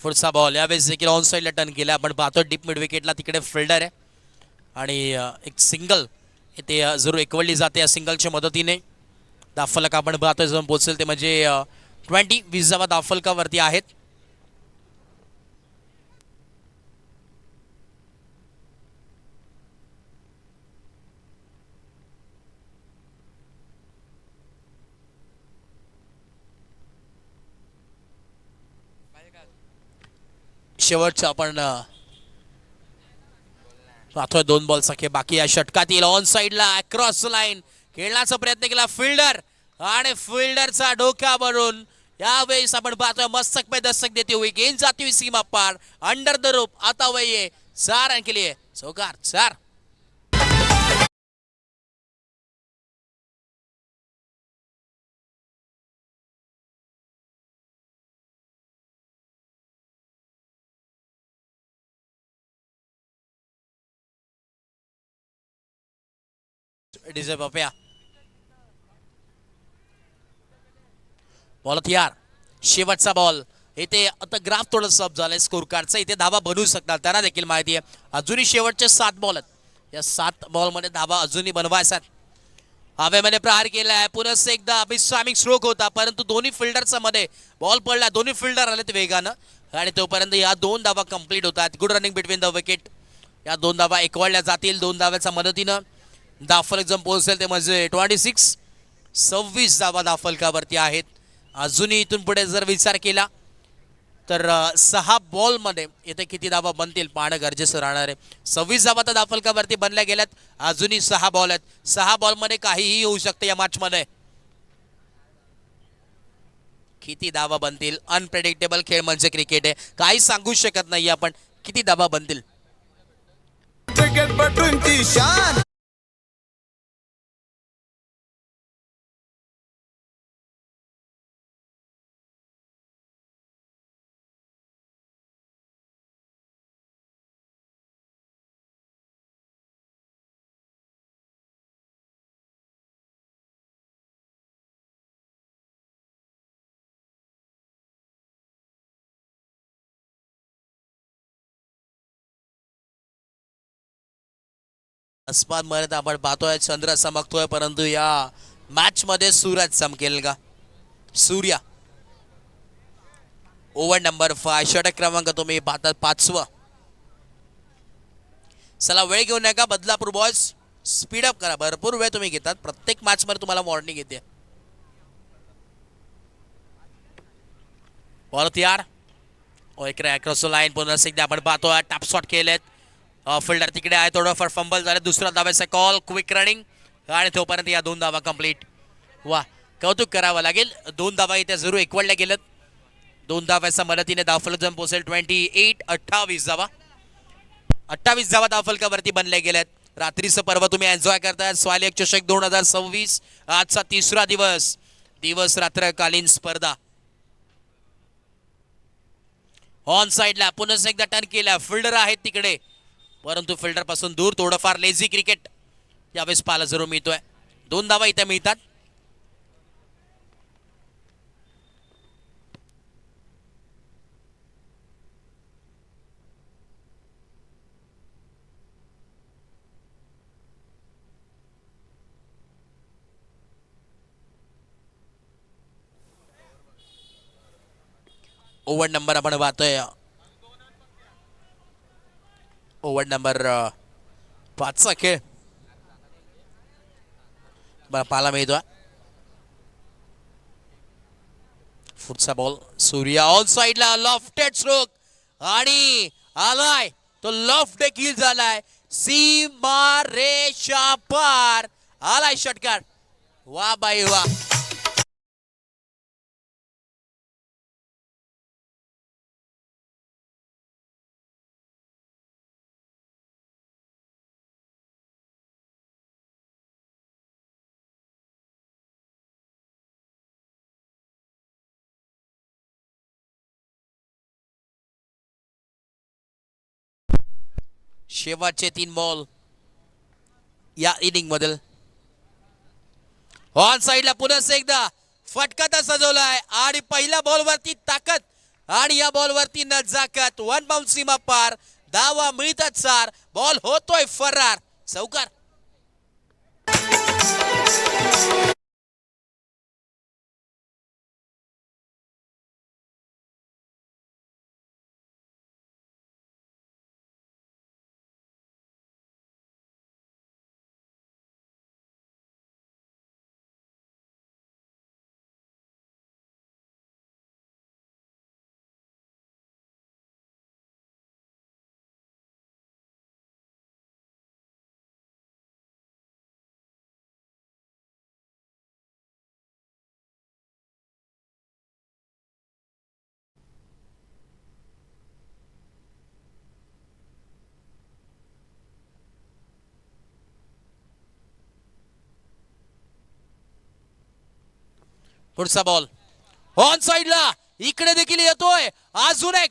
पुढचा बॉल यावेळेस देखील ऑन साईडला टर्न केला. आपण पाहतो डीप मिड विकेटला तिकडे फिल्डर आहे आणि एक सिंगल इथे जरूर एकवडली जाते या सिंगलच्या मदतीने. दाफलका आपण पाहतोय जाऊन पोहोचेल ते म्हणजे 20 धावा दाफलकावरती आहेत. शेवटचं आपण पाहतोय 2 बॉल सखे बाकी या षटकातील. ऑन साईडला अक्रॉस लाईन खेळण्याचा प्रयत्न केला फिल्डर आणि फिल्डरचा डोक्या भरून यावेळेस आपण पाहतोय मस्तक पे दस्तक देते हुई गेंद जाती हुई सीमा पार अंडर द रोप. आता वही 4 रन के लिए चौकार 4. डीजे पप्या बॉल तयार. शेवटचा बॉल इथे आता ग्राफ थोडं सब झालंय स्कोर कार्डचा. इथे धावा बनवू शकतात त्यांना देखील माहिती आहे. अजूनही शेवटचे 7 बॉल आहेत. या 7 बॉलमध्ये धावा अजूनही बनवायचा. हवेमध्ये प्रहार केलाय पुन्हा एकदा अभिस्वामिक स्ट्रोक होता परंतु दोन्ही फिल्डरचा मध्ये बॉल पडला. दोन्ही फिल्डर आले ते वेगानं आणि तोपर्यंत या 2 धावा कंप्लीट होतात. Good running between the wicket. या 2 धावा एकवडल्या जातील. 2 धाव्याच्या मदतीनं दाफलक जम पोहोचेल ते म्हणजे 26 धावा दाफलकावरती आहेत. अजूनही इथून पुढे जर विचार केला तर 6 बॉलमध्ये इथे किती धावा बनतील पाहणं गरजेचं राहणार आहे. 26 धावा तर दाफलकावरती बनल्या गेल्यात. अजूनही 6 बॉल आहेत. 6 बॉलमध्ये काहीही होऊ शकते या मॅचमध्ये. किती धावा बनतील अनप्रेडिक्टेबल खेळ म्हणजे क्रिकेट आहे. काही सांगू शकत नाही आपण किती धावा बनतील. क्रिकेटपटूंची शान. अस्पाद मध्ये आपण पाहतोय चंद्र चमकतोय परंतु या मॅच मध्ये सूरज चमकेल का. सूर्या ओव्हर नंबर 5 षटक क्रमांक तुम्ही पाहतात 5वा. चला वेळ घेऊ नका बदलापूर बॉयज स्पीड अप करा. भरपूर वेळ तुम्ही घेतात. प्रत्येक मॅच मध्ये तुम्हाला वॉर्निंग येते. बॉल तयार. इकडे अक्रॉस लाईन पुन्हा एकदा आपण पाहतोय टॉप शॉट केलेत. फिल्डर तिकडे आहे थोडंफार फंबल झालं. दुसरा धाव्याचा कॉल क्विक रनिंग आणि तोपर्यंत या 2 धावा कंप्लीट. वा कौतुक करावं लागेल. 2 धावा इथे जरूर एकवडल्या गेल्यात. 2 धाव्याच्या मदतीने दाफलक जम पोहोचेल 28 धावा. 28 धावा दाफलकावरती बनल्या गेल्यात. रात्रीचं पर्व तुम्ही एन्जॉय करताय. स्वाली एक चषक 2026 आजचा 3रा दिवस रात्रकालीन स्पर्धा. ऑन साईडला पुन्हा एकदा टर्न केला. फिल्डर आहेत तिकडे परंतु फिल्डर पासून दूर थोडंफार लेझी क्रिकेट यावेळेस पाहायला जरूर मिळतोय. 2 धावा इथे मिळतात. ओव्हर नंबर आपण पाहतोय. ओव्हर नंबर 5चा खेळ पाहायला मिळतोय. पुढचा बॉल सूर्या ऑन साईडला लॉफ्टेड स्ट्रोक आणि आलाय तो लॉफ्ट देखील झालाय. सीमा रेषा पार आलाय षटकार. वा बाई वा. शेवटचे 3 बॉल या इनिंग मधील. ऑन साईडला पुन्हा एकदा फटका तर सजवलाय आणि पहिल्या बॉलवरती ताकद आणि या बॉलवरती नजाकत. 1 बाउंड सीमा पार. धावा मिळतात 4. बॉल होतोय फरार. चौकार. पुढचा बॉल ऑन साइडला. इकडे देखील येतोय अजून एक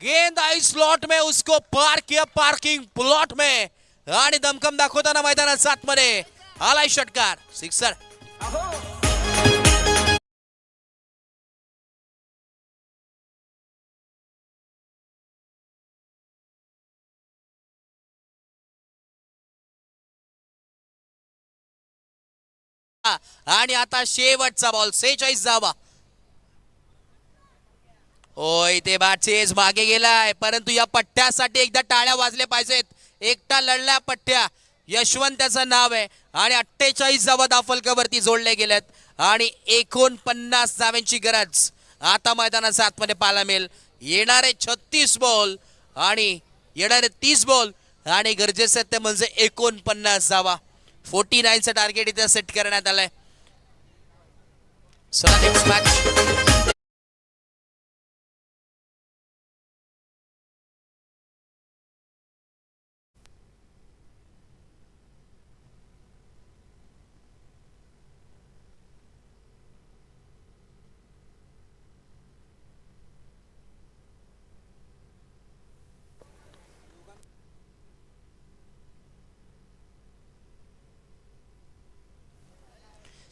गेंद आई स्लॉट में उसको पार किया पार्किंग प्लॉट में आणि दमकम दाखवताना मैदानात 7 मध्ये आलाय षटकार. सिक्सर. आणि आता शेवटचा बॉल 46 धावा. होय ते बॅटचेज मागे गेलाय परंतु या पट्ट्यासाठी एकदा टाळ्या वाजल्या पाहिजेत. एकटा लढल्या पट्ट्या. यशवंत त्याचं नाव आहे आणि 48 धावा दाफलकावरती जोडले गेलेत आणि 49 धाव्यांची गरज आता मैदानाच्या आतमध्ये पाहायला मिळेल. येणारे 36 बॉल आणि येणारे 30 बॉल आणि गरजेचे ते म्हणजे 49 धावा. 49चं टार्गेट इथे सेट करण्यात आलंय. चला नेक्स्ट मॅच.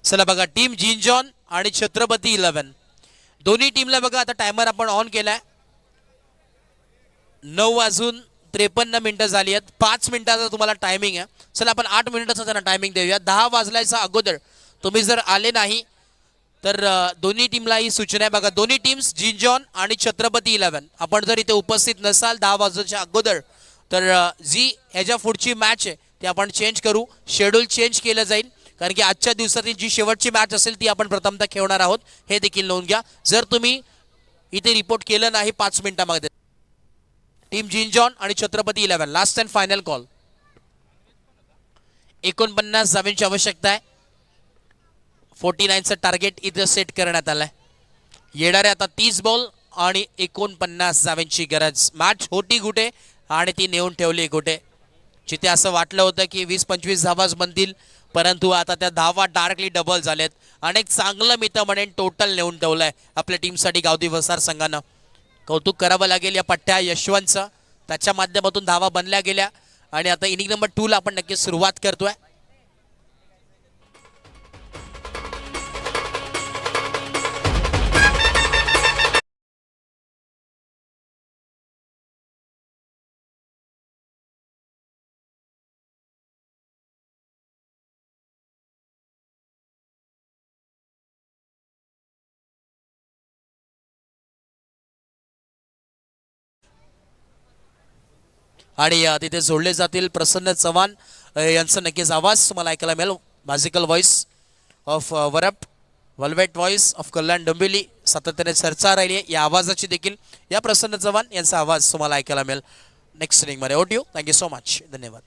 चला बघा टीम जिंजॉन आणि छत्रपती 11 दोन्ही टीमला बघा आता टायमर आपण ऑन केलाय. 9:53 झाली आहेत. 5 मिनिटाचा तुम्हाला टायमिंग आहे. चला आपण 8 मिनिटाचा त्यांना टायमिंग देऊया. 10 वाजल्याच्या अगोदर तुम्ही जर आले नाही तर दोन्ही टीमला ही सूचना आहे बघा. दोन्ही टीम्स जिंजॉन आणि छत्रपती 11 आपण जर इथे उपस्थित नसाल 10 वाजल्याच्या अगोदर तर जी ह्याच्या पुढची मॅच आहे ती आपण चेंज करू. शेड्यूल चेंज केलं जाईल कारण की आजच्या दिवसातील जी शेवटची मॅच असेल ती आपण प्रथमतः खेळणार आहोत. हे देखील नोंद घ्या. जर तुम्ही इथे रिपोर्ट केलं नाही 5 मिनिटांमध्ये. टीम जिंजॉन आणि Chhatrapati 11 last and final call. 49 धावांची आवश्यकता आहे. 49चं टार्गेट इथे सेट करण्यात आलंय. येणारे आता 30 बॉल आणि 49 धावांची गरज. मॅच होती कुठे आणि ती नेऊन ठेवली कुठे. जिथे असं वाटलं होतं की 20-25 धावाच बनतील परंतु आता त्या धावा डायरेक्टली डबल झालेत. अनेक चांगलं मी तर म्हणेन टोटल नेऊन ठेवलंय आपल्या टीमसाठी गावठी वसार संघानं. कौतुक करावं लागेल या पट्ट्या यशवंतचं. त्याच्या माध्यमातून धावा बनल्या गेल्या आणि आता इनिंग नंबर 2 ला आपण नक्की सुरुवात करतोय. आणि तिथे जोडले जातील प्रसन्न चव्हाण यांचं नक्कीच आवाज तुम्हाला ऐकायला मिळेल. मॅजिकल व्हॉइस ऑफ वरप velvet voice of Kalyan Dombivli सातत्याने चर्चा राहिली आहे. या आवाजाची देखील या प्रसन्न चव्हाण यांचा आवाज तुम्हाला ऐकायला मिळेल नेक्स्ट इनिंगमध्ये. ओट यू. Thank you so much. धन्यवाद.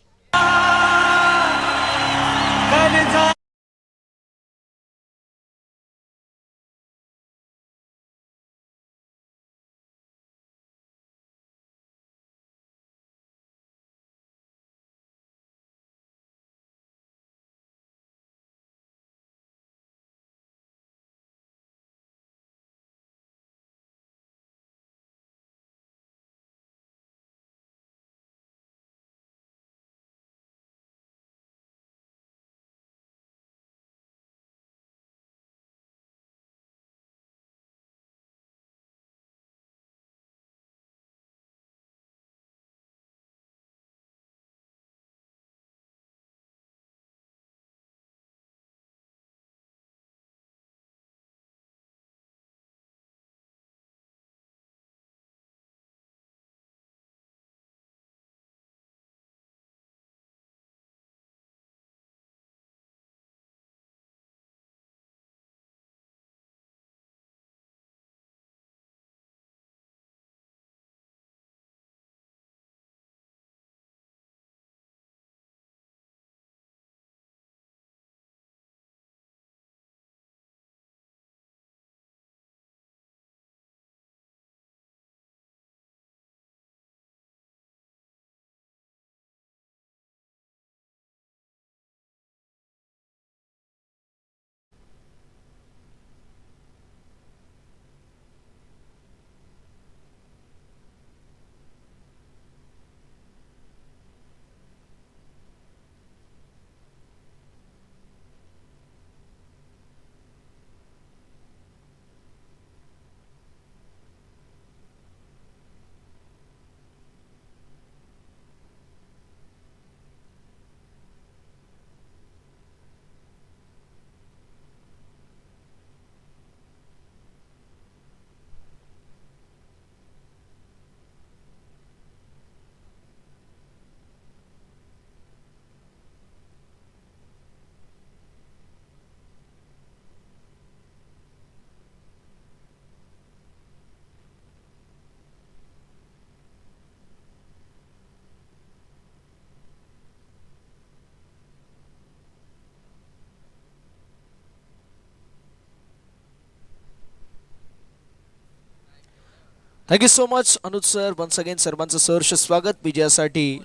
Thank you so much Anuj sir. Once again सर्वांचं सहर्ष स्वागत. विजयासाठी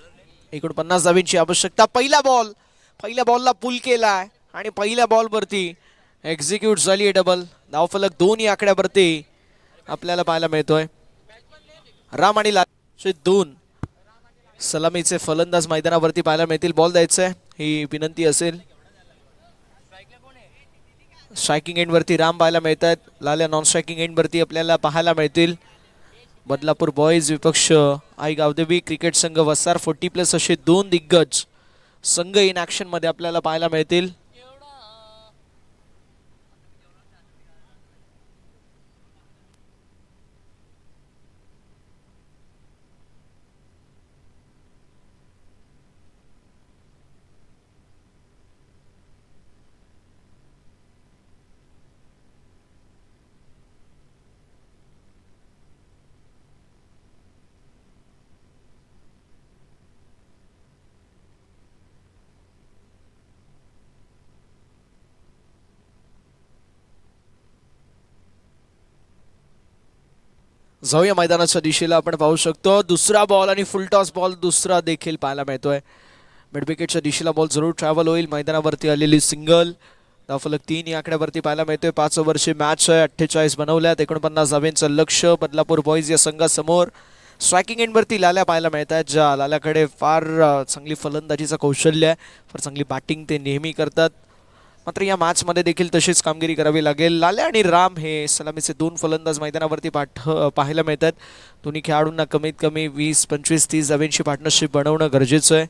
49 धावींची आवश्यकता. पहिल्या बॉलला पुल केलाय आणि पहिल्या बॉलवरती एक्झिक्यूट झाली आहे डबल. धावफलक 2 या आकड्यावरती आपल्याला पाहायला मिळतोय. राम आणि लाल 2 सलामीचे फलंदाज मैदानावरती पाहायला मिळतील. बॉल द्यायचंय ही विनंती असेल. स्ट्रायकिंग एंडवरती राम पाहायला मिळत आहेत. लाल्या नॉन स्ट्रायकिंग एंडवरती आपल्याला पाहायला मिळतील. बदलापूर बॉईज विपक्ष आई गावदेवी क्रिकेट संघ वसार 40+ असे 2 दिग्गज संघ इन ऍक्शन मध्ये आपल्याला पाहायला मिळतील. जाऊया मैदानाच्या दिशेला. आपण पाहू शकतो दुसरा बॉल आणि फुल टॉस बॉल दुसरा देखील पाहायला मिळतोय. मिड विकेटच्या दिशेला बॉल जरूर ट्रॅव्हल होईल. मैदानावरती आलेली सिंगल. धावफलक 3 या आकड्यावरती पाहायला मिळतोय. 5 ओव्हरची मॅच आहे. 48 बनवल्यात. 49 धावेंचं लक्ष बदलापूर बॉईज या संघासमोर. स्ट्रायकिंग एंडवरती लाल्या पाहायला मिळत आहेत. ज्या लाल्याकडे फार चांगली फलंदाजीचं कौशल्य आहे. फार चांगली बॅटिंग ते नेहमी करतात. मात्र या मॅचमध्ये देखील तशीच कामगिरी करावी लागेल. लाल्या आणि राम हे सलामीचे 2 फलंदाज मैदानावरती पाहायला मिळतात. दोन्ही खेळाडूंना कमीत कमी 20, 25, 30 धावेंची पार्टनरशिप बनवणं गरजेचं आहे.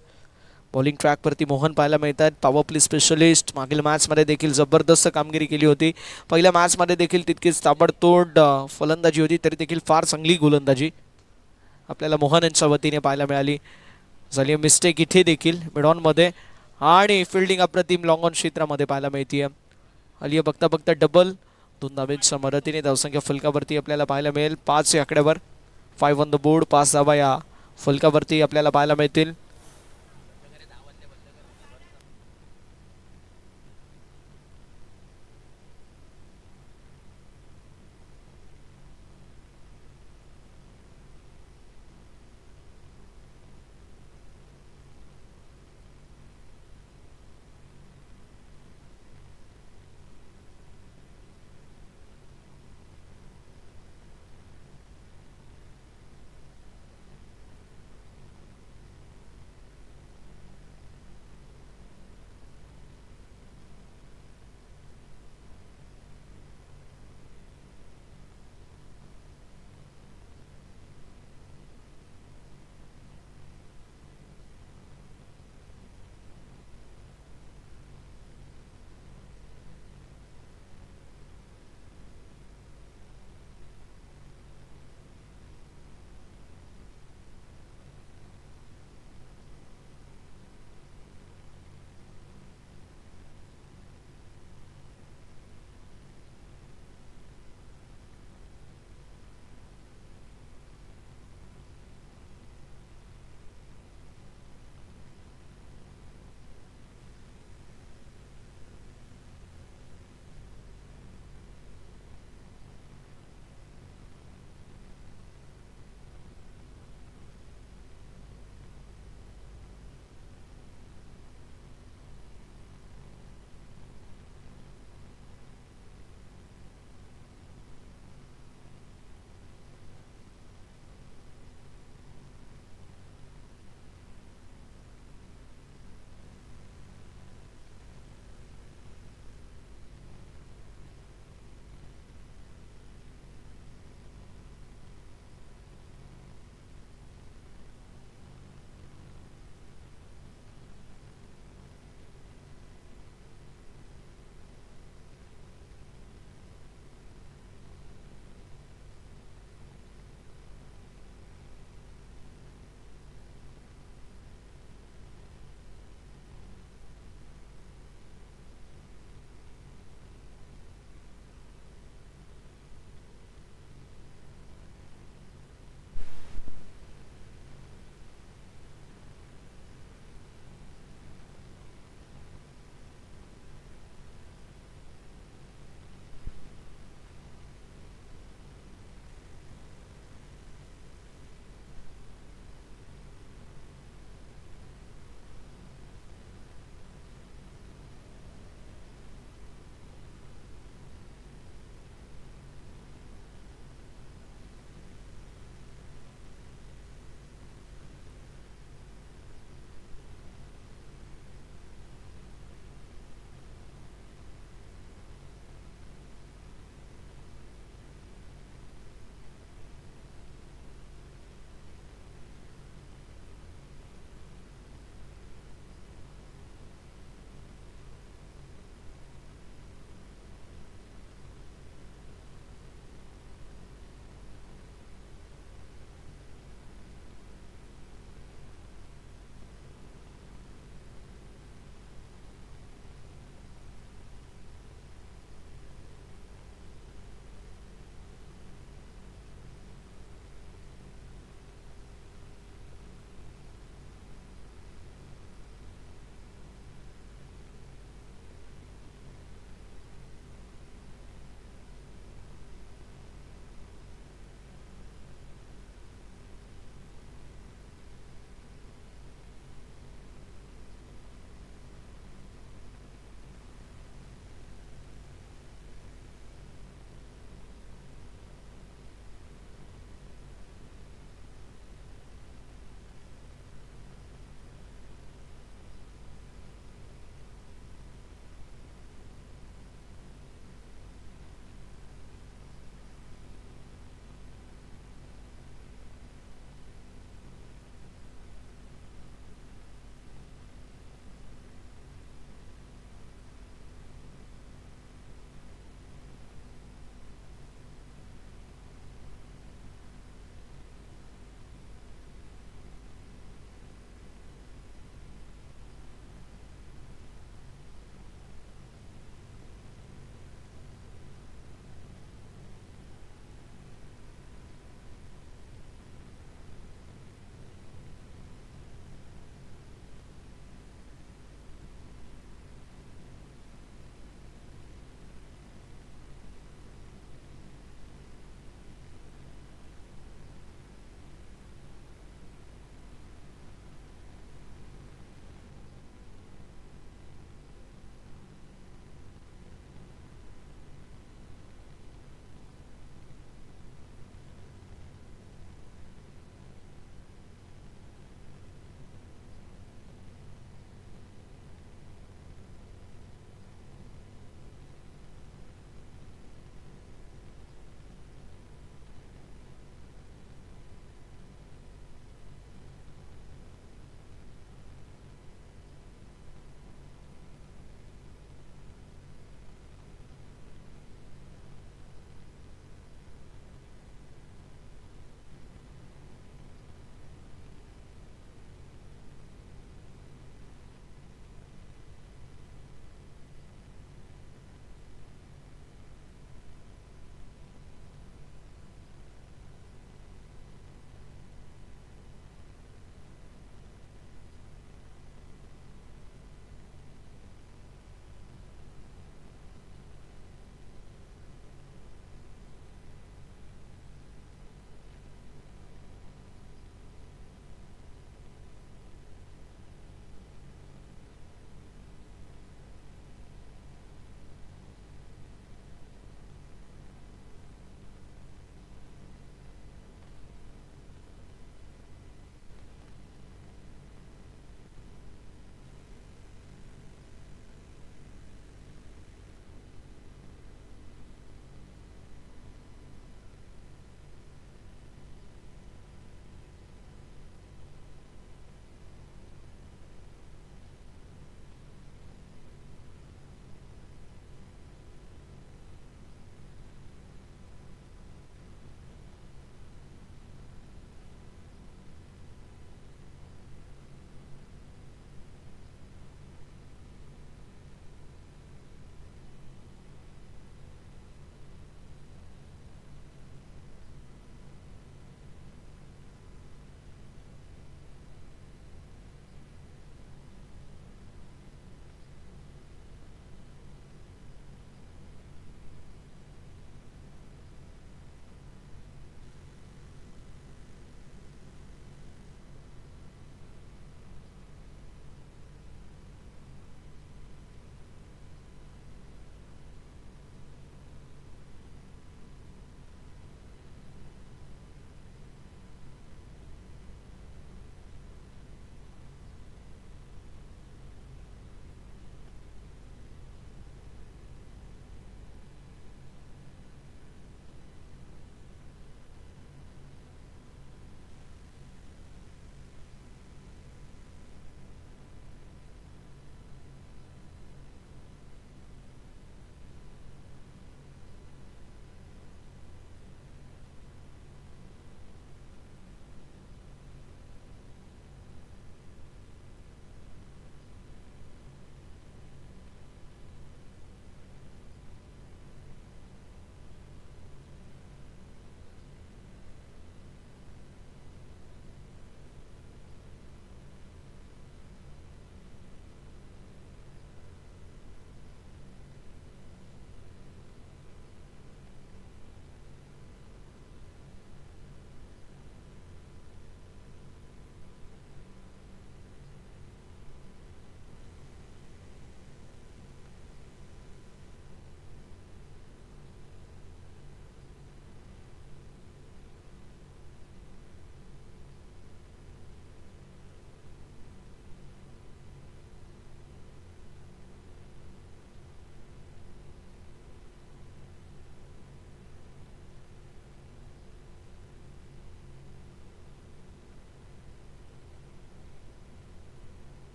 बॉलिंग ट्रॅकवरती मोहन पाहायला मिळतात. Power play specialist. मागील मॅचमध्ये देखील जबरदस्त कामगिरी केली होती. पहिल्या मॅचमध्ये देखील तितकीच ताबडतोड फलंदाजी होती, तरी देखील फार चांगली गोलंदाजी आपल्याला मोहन यांच्या वतीने पाहायला मिळाली. झाली मिस्टेक इथे देखील मिडॉनमध्ये आणि फिल्डिंग अप्रतिम लॉंग ऑन क्षेत्रामध्ये पाहायला मिळते. आली बघता बघता डबल. 2 धावेंच्या मदतीने धावसंख्या फलकावरती आपल्याला पाहायला मिळेल. 5 या आकड्यावर 5 ऑन द बोर्ड. 5 धावा या फलकावरती आपल्याला पाहायला मिळतील.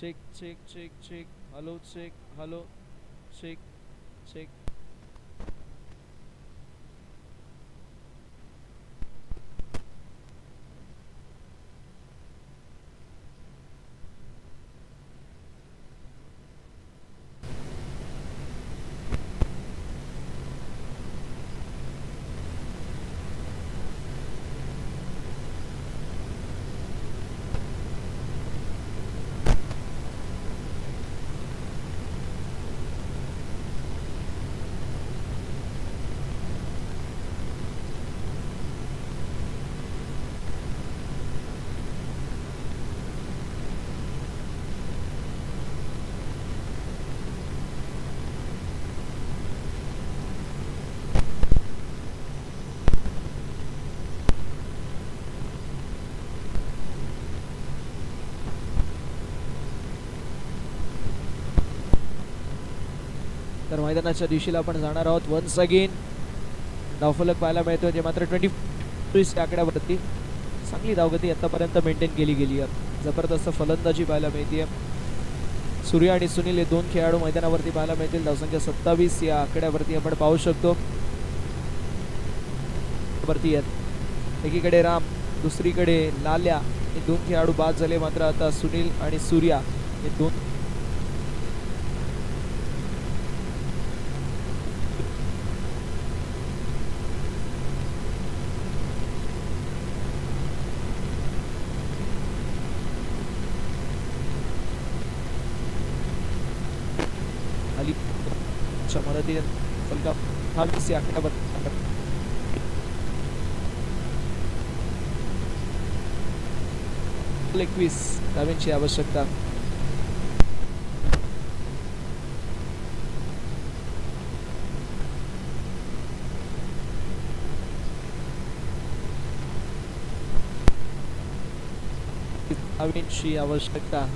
Check check check check hello check hello check check तर मैदानाच्या दिशेला आपण जाणार आहोत वन्स अगेन धावफलक पाहायला मिळतोय ते मात्र 20 आकड्यावरती चांगली धावगती आतापर्यंत मेंटेन केली गेली आहे जबरदस्त फलंदाजी पाहायला मिळते सूर्य आणि सुनील हे दोन खेळाडू मैदानावरती पाहायला मिळतील धावसंख्या 27 या आकड्यावरती आपण पाहू शकतो वरती आहेत एकीकडे राम दुसरीकडे लाल्या हे दोन खेळाडू बाद झाले मात्र आता सुनील आणि सूर्या हे दोन च्या मदतीने फलका 28 या आकड्यावर 21 धावांची आवश्यकता धावांची आवश्यकता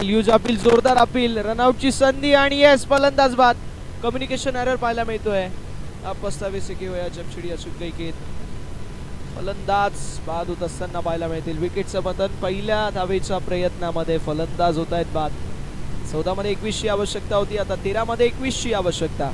यूज अपील जोरदार अपील रनआउटची संधी आणि येस फलंदाज बाद कम्युनिकेशन एरर पाहायला मिळतोय पस्तावीस वया जमशिडी अचूक गैकेत फलंदाज बाद होत असताना पाहायला मिळतील विकेटचं पतन पहिल्या धावेच्या प्रयत्नामध्ये फलंदाज होत आहेत बाद 14 मध्ये 21 ची आवश्यकता होती आता 13 मध्ये 21 ची आवश्यकता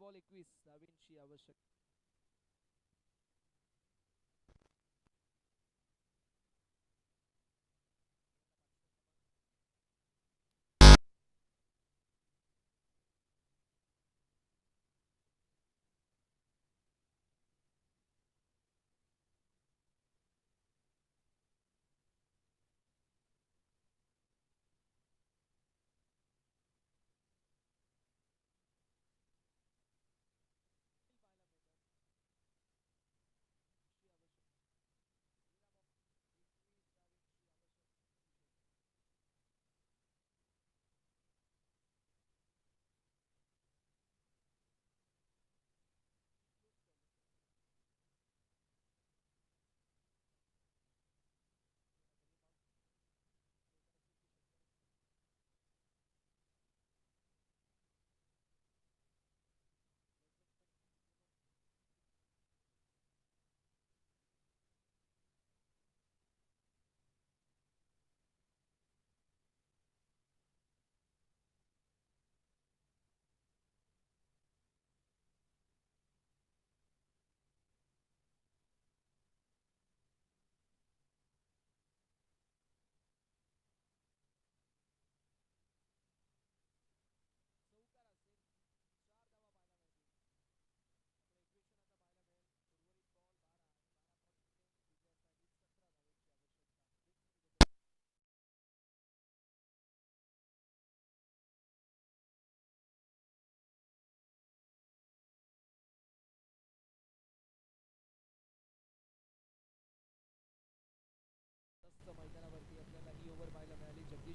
बॉल 21 धावांची आवश्यकता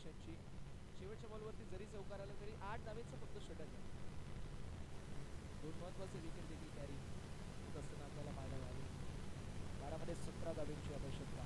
यांची. शेवटच्या बॉलवरती जरी चौकार आला तरी 8 धावेचं फक्त षटक आहे. दोन महत्वाचे विकेट देखील कॅरी होत असताना आपल्याला पाहायला मिळाले. 12 मध्ये 17 धावेची आवश्यकता.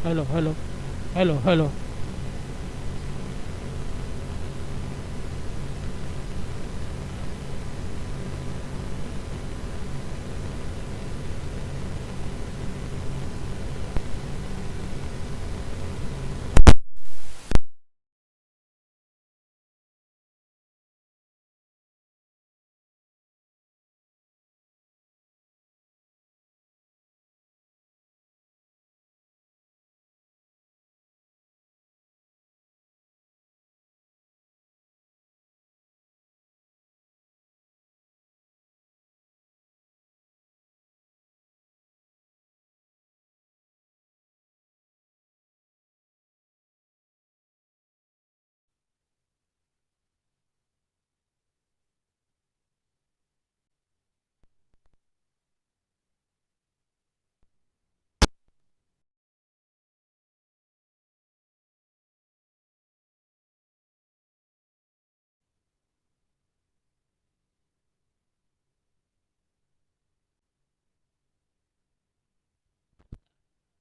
hello, hello, hello, hello.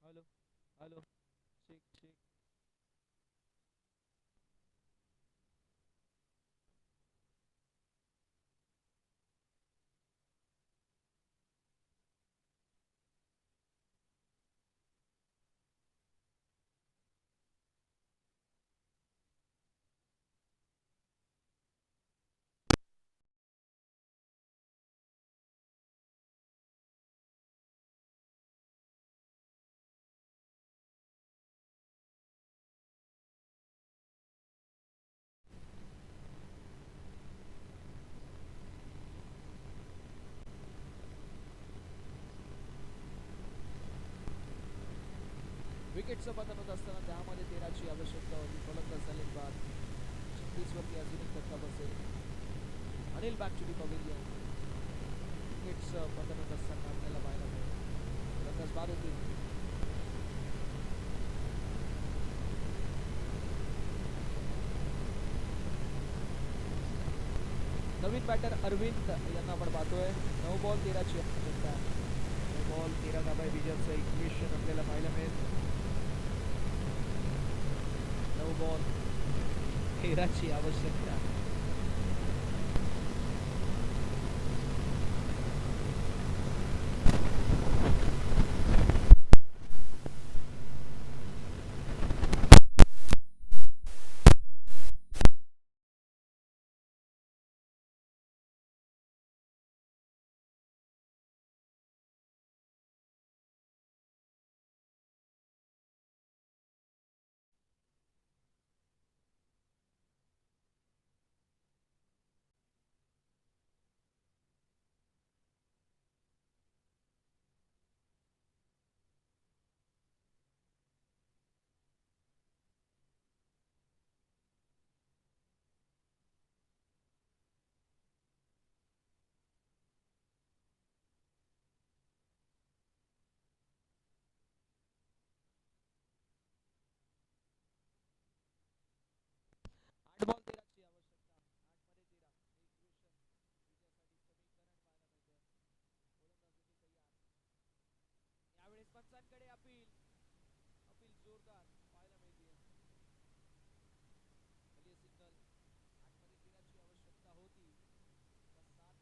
Hello hello check check. विकेटचं पतन होत असताना त्यामध्ये 13ची आवश्यकता होती. फलंदाज झाले बाद. 36 वरती अजून एक धक्का बसेल. Anil back to the pavilion. विकेटचं पतन होत असताना आपल्याला पाहायला मिळेल. फलंदाज बाद होतील. नवीन बॅटर अरविंद यांना आपण पाहतोय. 9 बॉल 13ची आवश्यकता. 9 बॉल 13 धावा विजयाचं इक्वेशन आपल्याला पाहायला मिळेल. 9 बॉल 13ची आवश्यकता. बॉल 13ची आवश्यकता. 8 मध्ये 13 इक्वेशन विजयासाठी समीकरण पाहायला मिळतं. यावेळेस पंचांकडे अपील. अपील जोरदार पाहायला मिळते. सिंगल. 8 मध्ये 13ची आवश्यकता होती. 7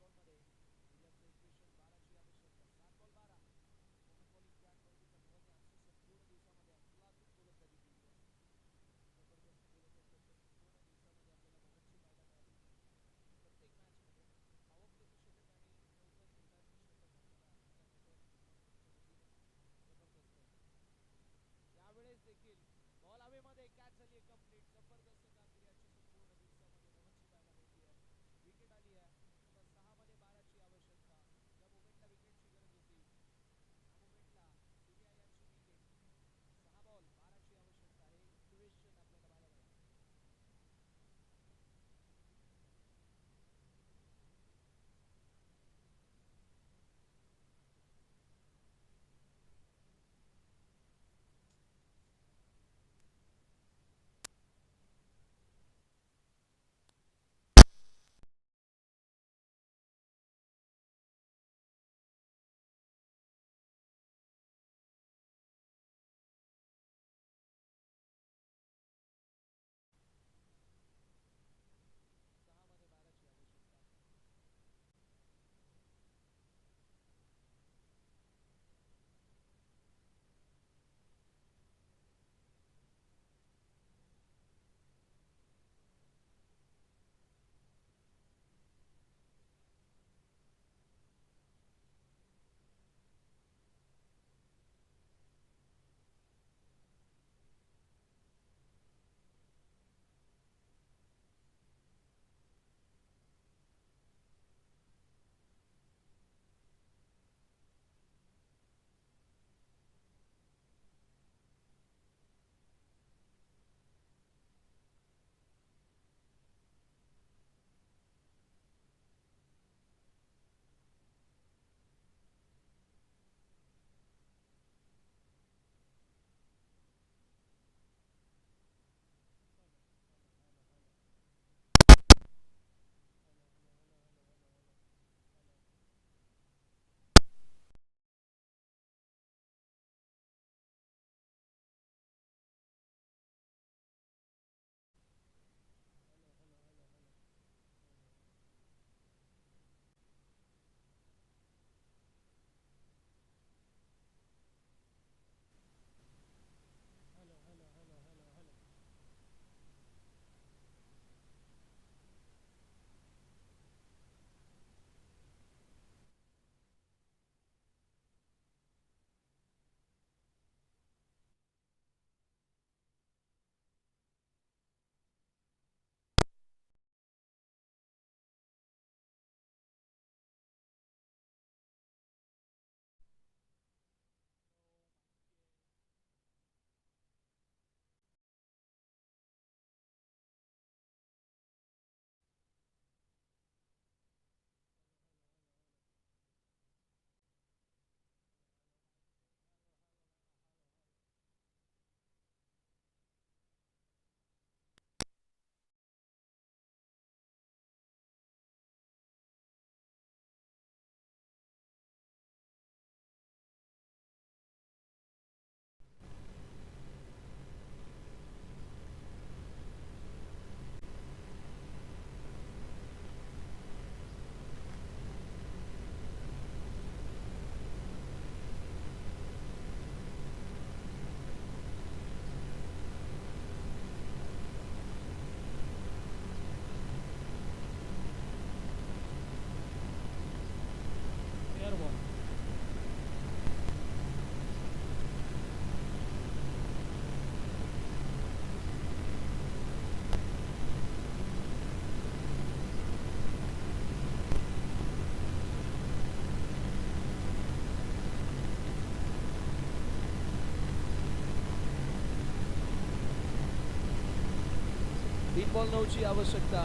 3 बॉल 9 ची आवश्यकता.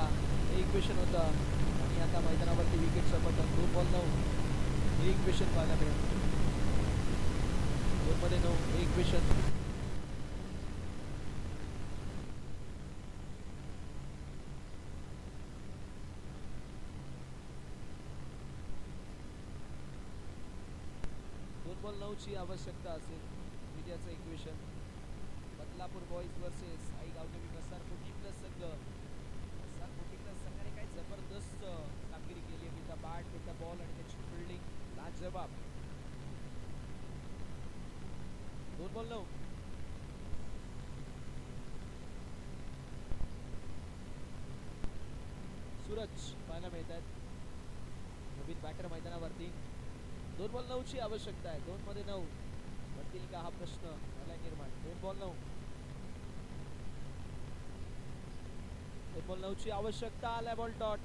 एक क्वेश्चन होता आणि आता मैदानावरती विकेटचं पतन. 2 बॉल 9. एक क्वेश्चन पाहायला मिळेल. 2 मध्ये 9. एक क्वेश्चन. बॉल 9 ची आवश्यकता असेल. विजयाचं equation. Badlapur boys versus Aai Gavdevi कसार कोटी प्लस संघ. कसार कोटी प्लस संघाने काय जबरदस्त कामगिरी केली आहे. With the bat, with the ball आणि त्याची फिल्डिंग लाजवाब. 2 बॉल 9. सूरज पाहायला मिळतात. नवीन बॅटर मैदानावरती. 2 बॉल 9 ची आवश्यकता आहे. 2 मध्ये 9 बनतील का हा प्रश्न झाला निर्माण. 2 बॉल 9. 2 बॉल 9 ची आवश्यकता. आलाय बॉल डॉट.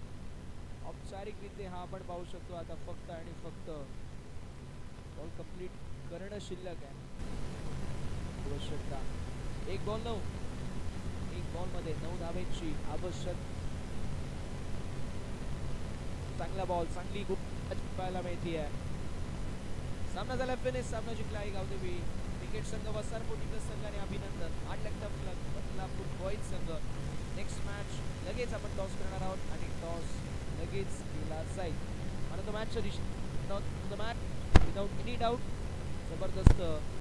औपचारिकरित्या हा आपण पाहू शकतो आता फक्त आणि फक्त बॉल कंप्लीट करणं शिल्लक आहे. आवश्यकता 1 बॉल 9. 1 बॉल मध्ये 9 धावेची आवश्यक. चांगला बॉल, चांगली पाहायला मिळते आहे. सामना झाला फिनिश. सामना जिंकला आहे गावदेवी क्रिकेट संघ. वसार कोटी प्लस संघाने अभिनंदन. 8 लाख टपलक बदलापूर बॉईज संघ. नेक्स्ट मॅच लगेच आपण टॉस करणार आहोत आणि टॉस लगेच केला जाईल. आणि तो मॅचच्या दिशेने मॅच विदाउट एनी डाऊट जबरदस्त